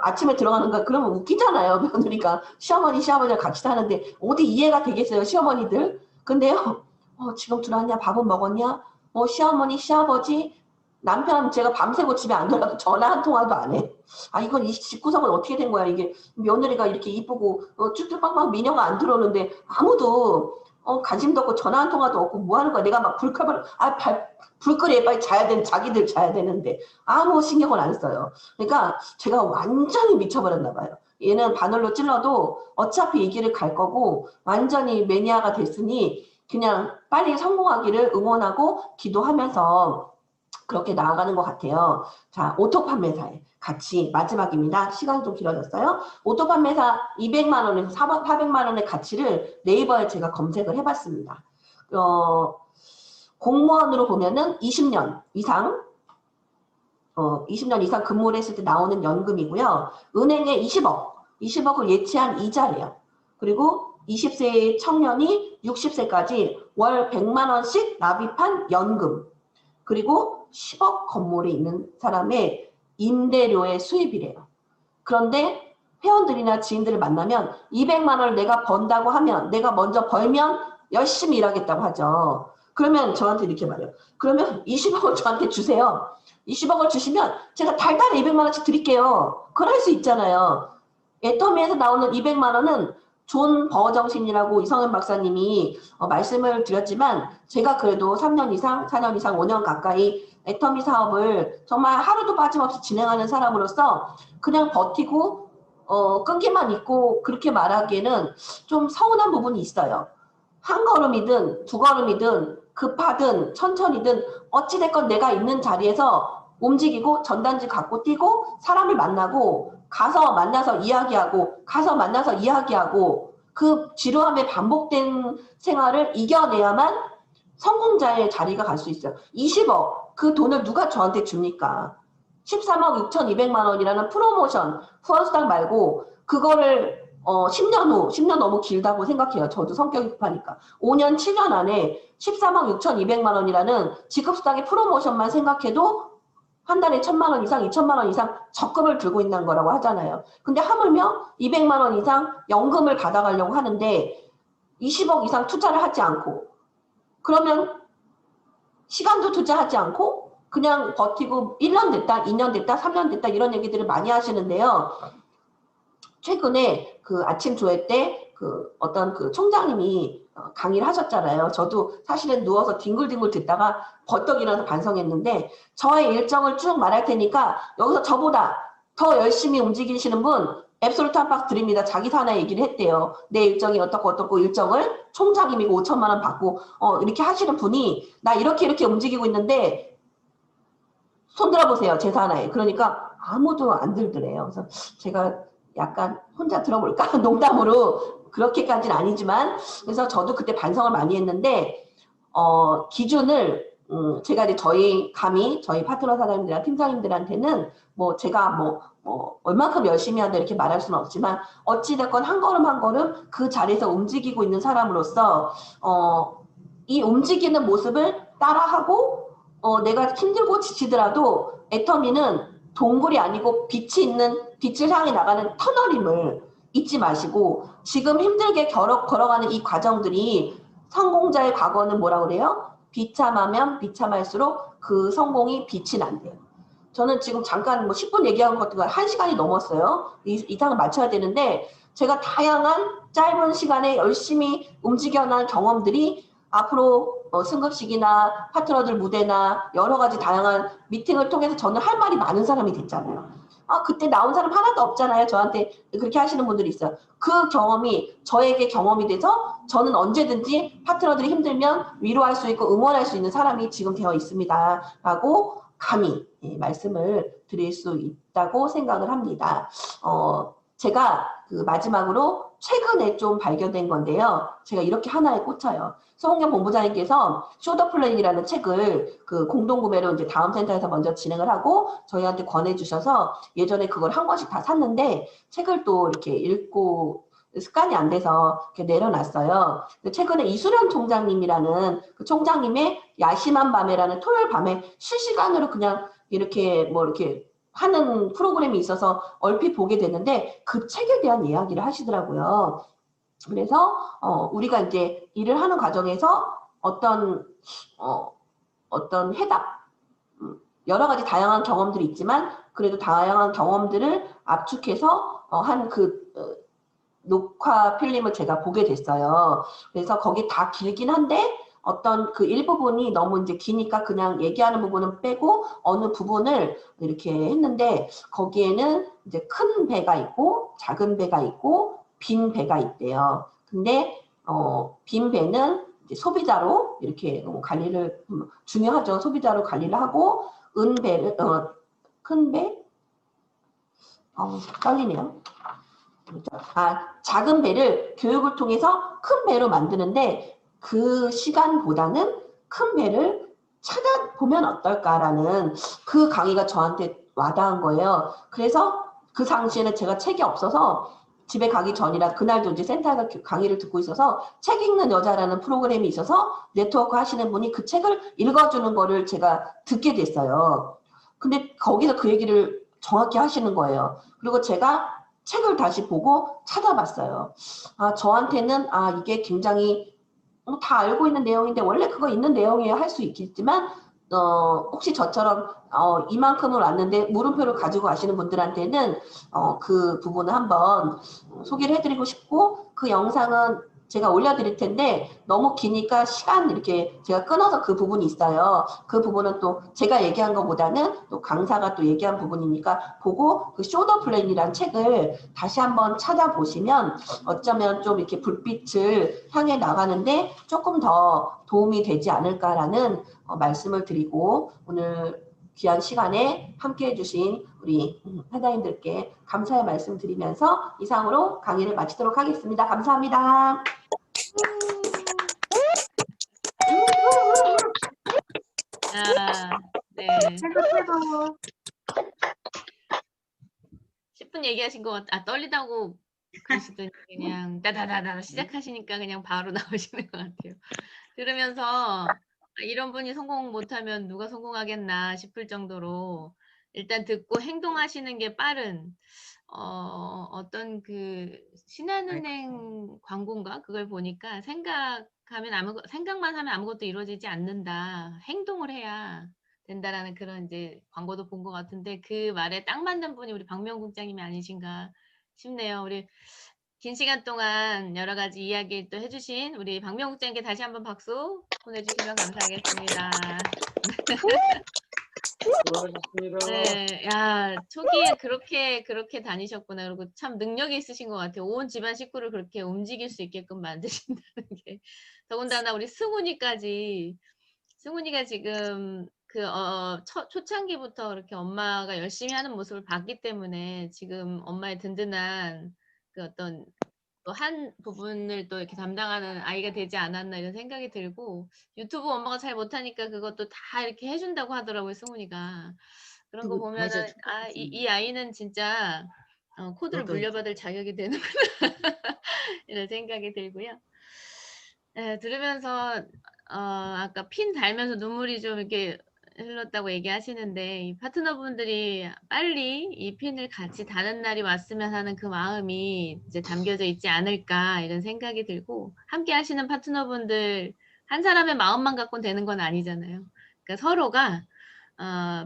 아침에 들어가는 거 그러면 웃기잖아요. 며느리가 시어머니, 시아버지랑 같이 사는데 어디 이해가 되겠어요. 시어머니들. 근데요. 지금 들어왔냐? 밥은 먹었냐? 시어머니, 시아버지, 남편 제가 밤새고 집에 안 들어가도 전화 한 통화도 안 해. 아, 이건 이 집구석은 어떻게 된 거야? 이게 며느리가 이렇게 이쁘고 쭉쭉빵빵 미녀가 안 들어오는데 아무도 관심도 없고 전화 한 통화도 없고 뭐 하는 거야? 내가 막 불 켜봐. 불 끄래 빨리 자야 되는 자기들 자야 되는데 아무 신경을 안 써요. 그러니까 제가 완전히 미쳐버렸나 봐요. 얘는 바늘로 찔러도 어차피 이 길을 갈 거고 완전히 매니아가 됐으니 그냥 빨리 성공하기를 응원하고 기도하면서 그렇게 나아가는 것 같아요. 자, 오토 판매사에 같이 마지막입니다. 시간이 좀 길어졌어요. 오토 판매사 200만 원에서 400만 원의 가치를 네이버에 제가 검색을 해봤습니다. 공무원으로 보면은 20년 이상 20년 이상 근무를 했을 때 나오는 연금이고요. 은행에 20억을 예치한 이자래요. 그리고 20세 청년이 60세까지 월 100만 원씩 납입한 연금. 그리고 10억 건물에 있는 사람의 임대료의 수입이래요. 그런데 회원들이나 지인들을 만나면 200만 원을 내가 번다고 하면 내가 먼저 벌면 열심히 일하겠다고 하죠. 그러면 저한테 이렇게 말해요. 그러면 20억을 저한테 주세요. 20억을 주시면 제가 달달이 200만 원씩 드릴게요. 그걸 할 수 있잖아요. 애터미에서 나오는 200만 원은 존 버정신이라고 이성현 박사님이 말씀을 드렸지만 제가 그래도 3년 이상, 4년 이상, 5년 가까이 애터미 사업을 정말 하루도 빠짐없이 진행하는 사람으로서 그냥 버티고 끈기만 있고 그렇게 말하기에는 좀 서운한 부분이 있어요. 한 걸음이든 두 걸음이든 급하든 천천히든 어찌됐건 내가 있는 자리에서 움직이고 전단지 갖고 뛰고 사람을 만나고 가서 만나서 이야기하고 가서 만나서 이야기하고 그 지루함에 반복된 생활을 이겨내야만 성공자의 자리가 갈 수 있어요. 20억 그 돈을 누가 저한테 줍니까? 13억 6,200만 원이라는 프로모션 후원수당 말고 그거를 10년 너무 길다고 생각해요. 저도 성격이 급하니까. 5년, 7년 안에 13억 6,200만 원이라는 지급수당의 프로모션만 생각해도 한 달에 1,000만 원 이상, 2,000만 원 이상 적금을 들고 있는 거라고 하잖아요. 근데 하물며 200만 원 이상 연금을 받아가려고 하는데 20억 이상 투자를 하지 않고 그러면 시간도 투자하지 않고 그냥 버티고 1년 됐다, 2년 됐다, 3년 됐다 이런 얘기들을 많이 하시는데요. 최근에 그 아침 조회 때 그 어떤 그 총장님이 강의를 하셨잖아요. 저도 사실은 누워서 뒹굴뒹굴 듣다가 벌떡 일어나서 반성했는데 저의 일정을 쭉 말할 테니까 여기서 저보다 더 열심히 움직이시는 분 앱솔루트 한 박스 드립니다. 자기 사나 얘기를 했대요. 내 일정이 어떻고 일정을 총장님이고 5천만 원 받고 이렇게 하시는 분이 나 이렇게 움직이고 있는데 손 들어보세요. 제 사나에. 그러니까 아무도 안 들더래요. 그래서 제가 약간 혼자 들어볼까? 농담으로 그렇게까지는 아니지만 그래서 저도 그때 반성을 많이 했는데 기준을 제가 이제 저희 파트너 사장님들이나 팀장님들한테는 뭐 제가 얼만큼 열심히 한다 이렇게 말할 수는 없지만 어찌됐건 한 걸음 한 걸음 그 자리에서 움직이고 있는 사람으로서 이 움직이는 모습을 따라하고 내가 힘들고 지치더라도 애터미는 동굴이 아니고 빛을 향해 나가는 터널임을 잊지 마시고 지금 힘들게 걸어가는 이 과정들이 성공자의 과거는 뭐라 그래요? 비참하면 비참할수록 그 성공이 빛이 난대요. 저는 지금 잠깐 10분 얘기한 것도 1시간이 넘었어요. 이상을 맞춰야 되는데 제가 다양한 짧은 시간에 열심히 움직여난 경험들이 앞으로 승급식이나 파트너들 무대나 여러 가지 다양한 미팅을 통해서 저는 할 말이 많은 사람이 됐잖아요. 그때 나온 사람 하나도 없잖아요. 저한테 그렇게 하시는 분들이 있어요. 그 경험이 저에게 경험이 돼서 저는 언제든지 파트너들이 힘들면 위로할 수 있고 응원할 수 있는 사람이 지금 되어 있습니다. 라고 감히 말씀을 드릴 수 있다고 생각을 합니다. 제가 그 마지막으로 최근에 좀 발견된 건데요. 제가 이렇게 하나에 꽂혀요. 송은경 본부장님께서 쇼더 플레인이라는 책을 그 공동구매로 이제 다음 센터에서 먼저 진행을 하고 저희한테 권해주셔서 예전에 그걸 한 권씩 다 샀는데 책을 또 이렇게 읽고 습관이 안 돼서 이렇게 내려놨어요. 최근에 이수련 총장님이라는 그 총장님의 야심한 밤에라는 토요일 밤에 실시간으로 그냥 이렇게 이렇게 하는 프로그램이 있어서 얼핏 보게 됐는데 그 책에 대한 이야기를 하시더라고요. 그래서 우리가 이제 일을 하는 과정에서 어떤 해답, 여러 가지 다양한 경험들이 있지만 그래도 다양한 경험들을 압축해서 한 녹화 필름을 제가 보게 됐어요. 그래서 거기 다 길긴 한데 어떤 그 일부분이 너무 이제 기니까 그냥 얘기하는 부분은 빼고 어느 부분을 이렇게 했는데 거기에는 이제 큰 배가 있고 작은 배가 있고 빈 배가 있대요. 근데 빈 배는 이제 소비자로 이렇게 관리를 중요하죠. 소비자로 관리를 하고 은 배를 큰 배? 떨리네요. 작은 배를 교육을 통해서 큰 배로 만드는데 그 시간보다는 큰 배를 찾아보면 어떨까라는 그 강의가 저한테 와닿은 거예요. 그래서 그 당시에는 제가 책이 없어서 집에 가기 전이라 그날도 이제 센터에서 강의를 듣고 있어서 책 읽는 여자라는 프로그램이 있어서 네트워크 하시는 분이 그 책을 읽어주는 거를 제가 듣게 됐어요. 근데 거기서 그 얘기를 정확히 하시는 거예요. 그리고 제가 책을 다시 보고 찾아봤어요. 저한테는 이게 굉장히 다 알고 있는 내용인데 원래 그거 있는 내용이에요 할 수 있겠지만 혹시 저처럼 이만큼을 왔는데 물음표를 가지고 가시는 분들한테는 그 부분을 한번 소개를 해드리고 싶고 그 영상은 제가 올려드릴 텐데 너무 기니까 시간 이렇게 제가 끊어서 그 부분이 있어요. 그 부분은 또 제가 얘기한 것보다는 또 강사가 또 얘기한 부분이니까 보고 그 쇼더 플랜이라는 책을 다시 한번 찾아보시면 어쩌면 좀 이렇게 불빛을 향해 나가는데 조금 더 도움이 되지 않을까라는 말씀을 드리고 오늘 귀한 시간에 함께해 주신 우리 사장님들께 감사의 말씀 드리면서 이상으로 강의를 마치도록 하겠습니다. 감사합니다. 네. 최고. 10분 얘기하신 것 떨리다고 그러시더니 그냥 다다다다 시작하시니까 그냥 바로 나오시는 것 같아요. 들으면서 이런 분이 성공 못하면 누가 성공하겠나 싶을 정도로 일단 듣고 행동하시는 게 빠른 어떤 그 신한은행 광고인가 그걸 보니까 생각만 하면 아무것도 이루어지지 않는다. 행동을 해야 된다라는 그런 이제 광고도 본 것 같은데 그 말에 딱 맞는 분이 우리 박명 국장님이 아니신가 싶네요. 우리 긴 시간 동안 여러 가지 이야기 또 해주신 우리 박명 국장님께 다시 한번 박수 보내주시면 감사하겠습니다. 수고하셨습니다. 네, 야, 초기에 그렇게 다니셨구나. 그리고 참 능력이 있으신 것 같아요. 온 집안 식구를 그렇게 움직일 수 있게끔 만드신다는 게. 더군다나 우리 승훈이가 지금 초창기부터 그렇게 엄마가 열심히 하는 모습을 봤기 때문에 지금 엄마의 든든한 그 어떤 또 한 부분을 또 이렇게 담당하는 아이가 되지 않았나 이런 생각이 들고 유튜브 엄마가 잘 못하니까 그것도 다 이렇게 해준다고 하더라고요, 승훈이가. 그런 거 맞아. 보면은 이 아이는 진짜 코드를 저도 물려받을 자격이 되는구나 이런 생각이 들고요. 들으면서 아까 핀 달면서 눈물이 좀 이렇게 흘렀다고 얘기하시는데 이 파트너분들이 빨리 이 핀을 같이 다는 날이 왔으면 하는 그 마음이 이제 담겨져 있지 않을까 이런 생각이 들고 함께 하시는 파트너분들 한 사람의 마음만 갖고는 되는 건 아니잖아요. 그러니까 서로가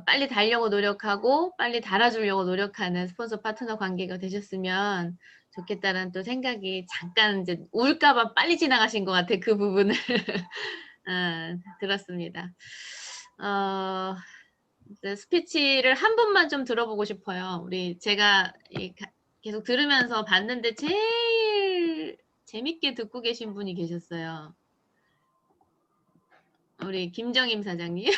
빨리 달려고 노력하고 빨리 달아주려고 노력하는 스폰서 파트너 관계가 되셨으면 좋겠다는 또 생각이 잠깐 이제 울까봐 빨리 지나가신 것 같아 그 부분을 들었습니다. 이제 스피치를 한 번만 좀 들어보고 싶어요. 우리 제가 계속 들으면서 봤는데 제일 재밌게 듣고 계신 분이 계셨어요. 우리 김정임 사장님.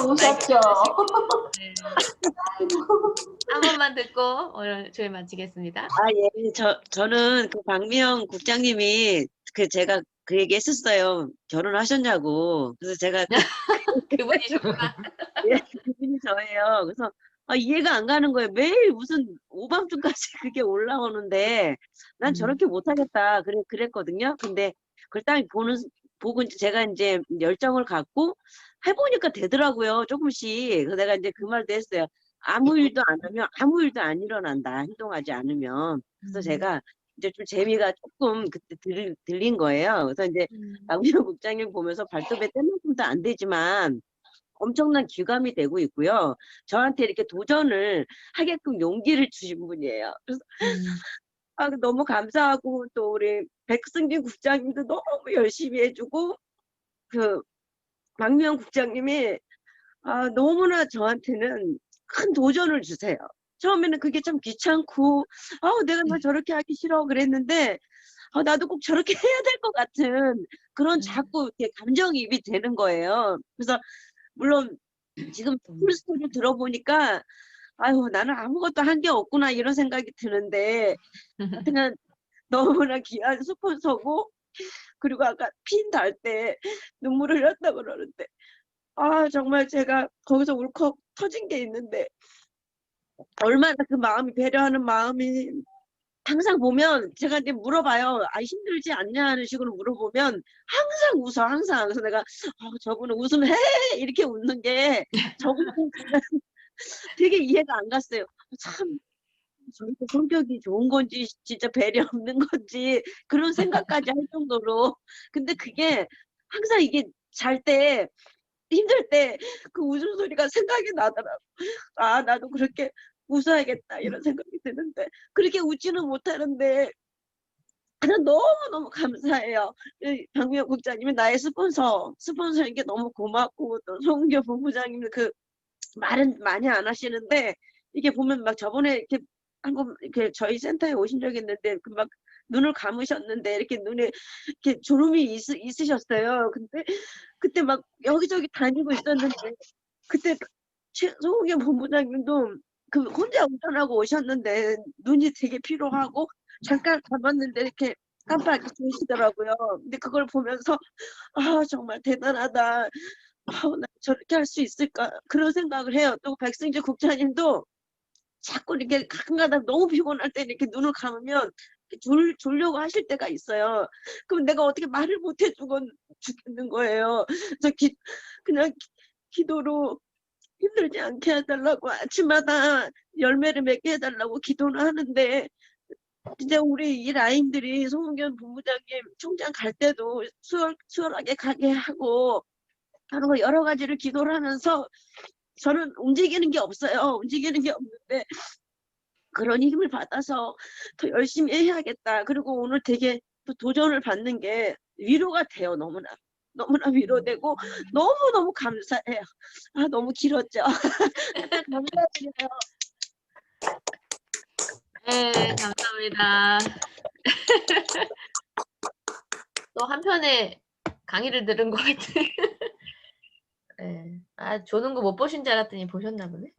오셨죠? 네. 한 번만 듣고 오늘 조회 마치겠습니다. 예. 저는 그 박미영 국장님이 제가 그 얘기 했었어요. 결혼하셨냐고. 그래서 제가 그분이셨구나. 예, 그분이 저예요. 그래서 이해가 안 가는 거예요. 매일 무슨 오밤중까지 그게 올라오는데 난 저렇게 못하겠다 그랬거든요. 근데 그걸 딱 보고 이제 제가 이제 열정을 갖고 해보니까 되더라고요. 조금씩. 그래서 내가 이제 그 말도 했어요. 아무 일도 안 하면 아무 일도 안 일어난다. 행동하지 않으면. 그래서 제가 이제 좀 재미가 조금 그때 들린 거예요. 그래서 이제 박미영 국장님 보면서 발톱에 떼만큼도 안 되지만 엄청난 귀감이 되고 있고요. 저한테 이렇게 도전을 하게끔 용기를 주신 분이에요. 그래서 너무 감사하고 또 우리 백승진 국장님도 너무 열심히 해주고 그 박미영 국장님이 너무나 저한테는 큰 도전을 주세요. 처음에는 그게 참 귀찮고 내가 뭐 저렇게 하기 싫어 그랬는데 나도 꼭 저렇게 해야 될 것 같은 그런 자꾸 이렇게 감정이입이 되는 거예요. 그래서 물론 지금 풀스토리 들어보니까 아유 나는 아무것도 한 게 없구나 이런 생각이 드는데 하여튼 너무나 귀한 스폰서고 그리고 아까 핀 달 때 눈물을 흘렸다고 그러는데 정말 제가 거기서 울컥 터진 게 있는데 얼마나 그 마음이 배려하는 마음이 항상 보면 제가 이제 물어봐요. 힘들지 않냐 하는 식으로 물어보면 항상 웃어 항상. 그래서 내가 저분은 웃으면 해 이렇게 웃는 게 저분은 되게 이해가 안 갔어요. 참 저렇게 성격이 좋은 건지 진짜 배려 없는 건지 그런 생각까지 할 정도로 근데 그게 항상 이게 잘 때 힘들 때 그 웃음소리가 생각이 나더라고. 나도 그렇게 웃어야겠다 이런 생각이 드는데 그렇게 웃지는 못하는데 그냥 너무너무 감사해요. 박미영 국장님이 나의 스폰서인 게 너무 고맙고 또 송은교 본부장님은 그 말은 많이 안 하시는데 이게 보면 막 저번에 이렇게 한번 이렇게 저희 센터에 오신 적이 있는데 그 막 눈을 감으셨는데 이렇게 눈에 이렇게 주름이 있으셨어요. 근데 그때 막 여기저기 다니고 있었는데 그때 송은교 본부장님도 그 혼자 운전하고 오셨는데 눈이 되게 피로하고 잠깐 가봤는데 이렇게 깜빡이 주시더라고요. 근데 그걸 보면서 정말 대단하다. 나 저렇게 할 수 있을까? 그런 생각을 해요. 또 백승재 국장님도 자꾸 이렇게 가끔가다 너무 피곤할 때 이렇게 눈을 감으면 졸려고 하실 때가 있어요. 그럼 내가 어떻게 말을 못 해주고 죽겠는 거예요. 그래서 그냥 기도로 힘들지 않게 해달라고 아침마다 열매를 맺게 해달라고 기도를 하는데 진짜 우리 이 라인들이 송은견 본부장님 총장 갈 때도 수월하게 가게 하고 하는 거 여러 가지를 기도를 하면서 저는 움직이는 게 없어요. 움직이는 게 없는데 그런 힘을 받아서 더 열심히 해야겠다. 그리고 오늘 되게 또 도전을 받는 게 위로가 돼요. 너무나 위로되고 너무너무 감사해요. 너무 길었죠. 감사드려요. 네, 감사합니다. 또 한편에 강의를 들은 것 같은. 네. 조는 거 못 보신 줄 알았더니 보셨나 보네.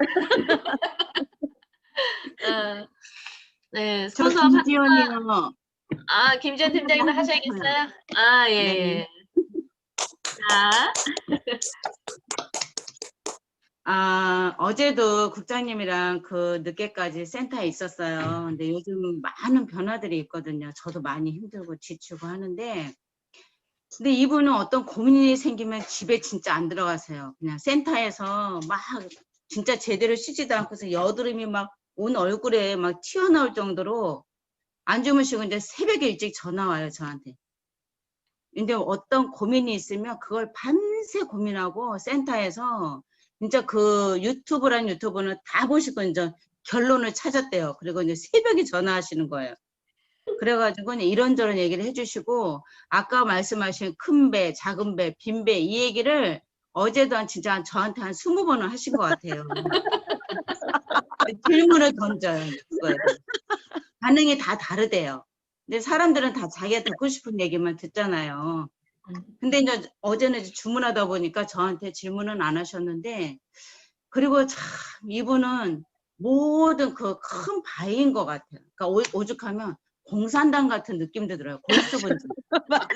네, 저 스폰서 파트너. 김지연이요. 아, 김지연 팀장님도 하셔야겠어요? 아, 예, 예. 자, 어제도 국장님이랑 그 늦게까지 센터에 있었어요. 근데 요즘 많은 변화들이 있거든요. 저도 많이 힘들고 지치고 하는데, 근데 이분은 어떤 고민이 생기면 집에 진짜 안 들어가세요. 그냥 센터에서 막 진짜 제대로 쉬지도 않고서 여드름이 막 온 얼굴에 막 튀어나올 정도로 안 주무시고 이제 새벽에 일찍 전화 와요, 저한테. 근데 어떤 고민이 있으면 그걸 밤새 고민하고 센터에서 진짜 그 유튜브란 유튜브는 다 보시고 이제 결론을 찾았대요. 그리고 이제 새벽에 전화하시는 거예요. 그래가지고 이런저런 얘기를 해주시고 아까 말씀하신 큰 배, 작은 배, 빈 배 이 얘기를 어제도 진짜 저한테 한 20번은 하신 것 같아요. 질문을 던져요. 그거에 대해서. 반응이 다 다르대요. 근데 사람들은 다 자기가 듣고 싶은 얘기만 듣잖아요. 근데 이제 어제는 이제 주문하다 보니까 저한테 질문은 안 하셨는데, 그리고 참 이분은 모든 그 큰 바위인 것 같아요. 그러니까 오죽하면 공산당 같은 느낌도 들어요. 골수분자. 맞아.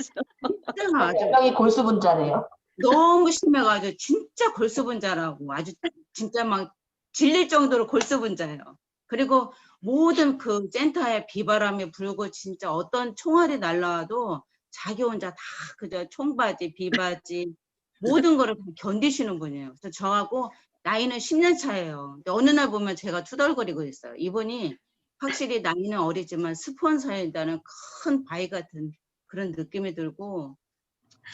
진짜 아주 명이 골수분자네요. 너무 심해가지고 진짜 골수분자라고 아주 진짜 막 질릴 정도로 골수분자예요. 그리고 모든 그 센터에 비바람이 불고 진짜 어떤 총알이 날라와도 자기 혼자 다 그저 총바지, 비바지 모든 거를 다 견디시는 분이에요. 그래서 저하고 나이는 10년 차예요. 근데 어느 날 보면 제가 투덜거리고 있어요. 이분이 확실히 나이는 어리지만 스폰서에 있다는 큰 바위 같은 그런 느낌이 들고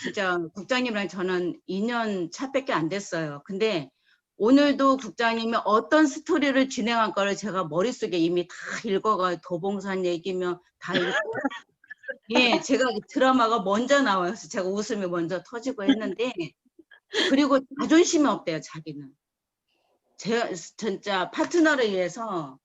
진짜 국장님이랑 저는 2년 차밖에 안 됐어요. 근데 오늘도 국장님이 어떤 스토리를 진행한 거를 제가 머릿속에 이미 다 읽어가 도봉산 얘기며 다 읽고 예, 제가 드라마가 먼저 나와요. 그래서 제가 웃음이 먼저 터지고 했는데 그리고 자존심이 없대요, 자기는. 제가 진짜 파트너를 위해서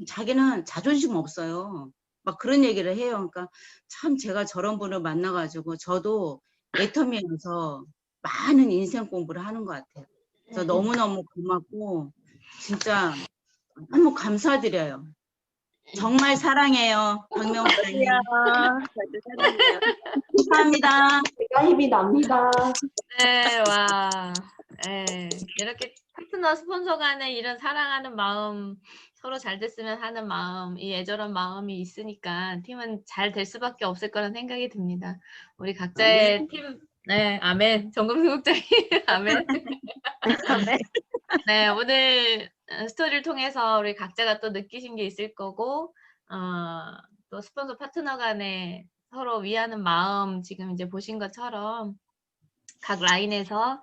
자기는 자존심 없어요. 막 그런 얘기를 해요. 그러니까 참 제가 저런 분을 만나가지고 저도 애터미에서 많은 인생 공부를 하는 것 같아요. 그래서 너무너무 고맙고 진짜 너무 감사드려요. 정말 사랑해요. 박명수님. 저도 사랑해요. 감사합니다. 제가 힘이 납니다. 네, 와. 예, 이렇게 파트너 스폰서 간에 이런 사랑하는 마음, 서로 잘 됐으면 하는 마음, 이 애절한 마음이 있으니까 팀은 잘 될 수밖에 없을 거란 생각이 듭니다. 우리 각자의 팀, 네, 아멘. 정금수 국장님, 아멘. 네, 오늘 스토리를 통해서 우리 각자가 또 느끼신 게 있을 거고, 또 스폰서 파트너 간에 서로 위하는 마음 지금 이제 보신 것처럼 각 라인에서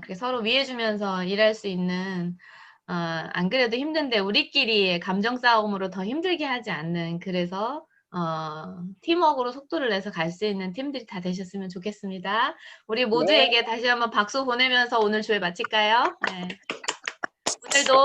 그렇게 서로 위해주면서 일할 수 있는 안 그래도 힘든데 우리끼리의 감정 싸움으로 더 힘들게 하지 않는 그래서 팀워크로 속도를 내서 갈 수 있는 팀들이 다 되셨으면 좋겠습니다. 우리 모두에게 다시 한번 박수 보내면서 오늘 조회 마칠까요? 네. 오늘도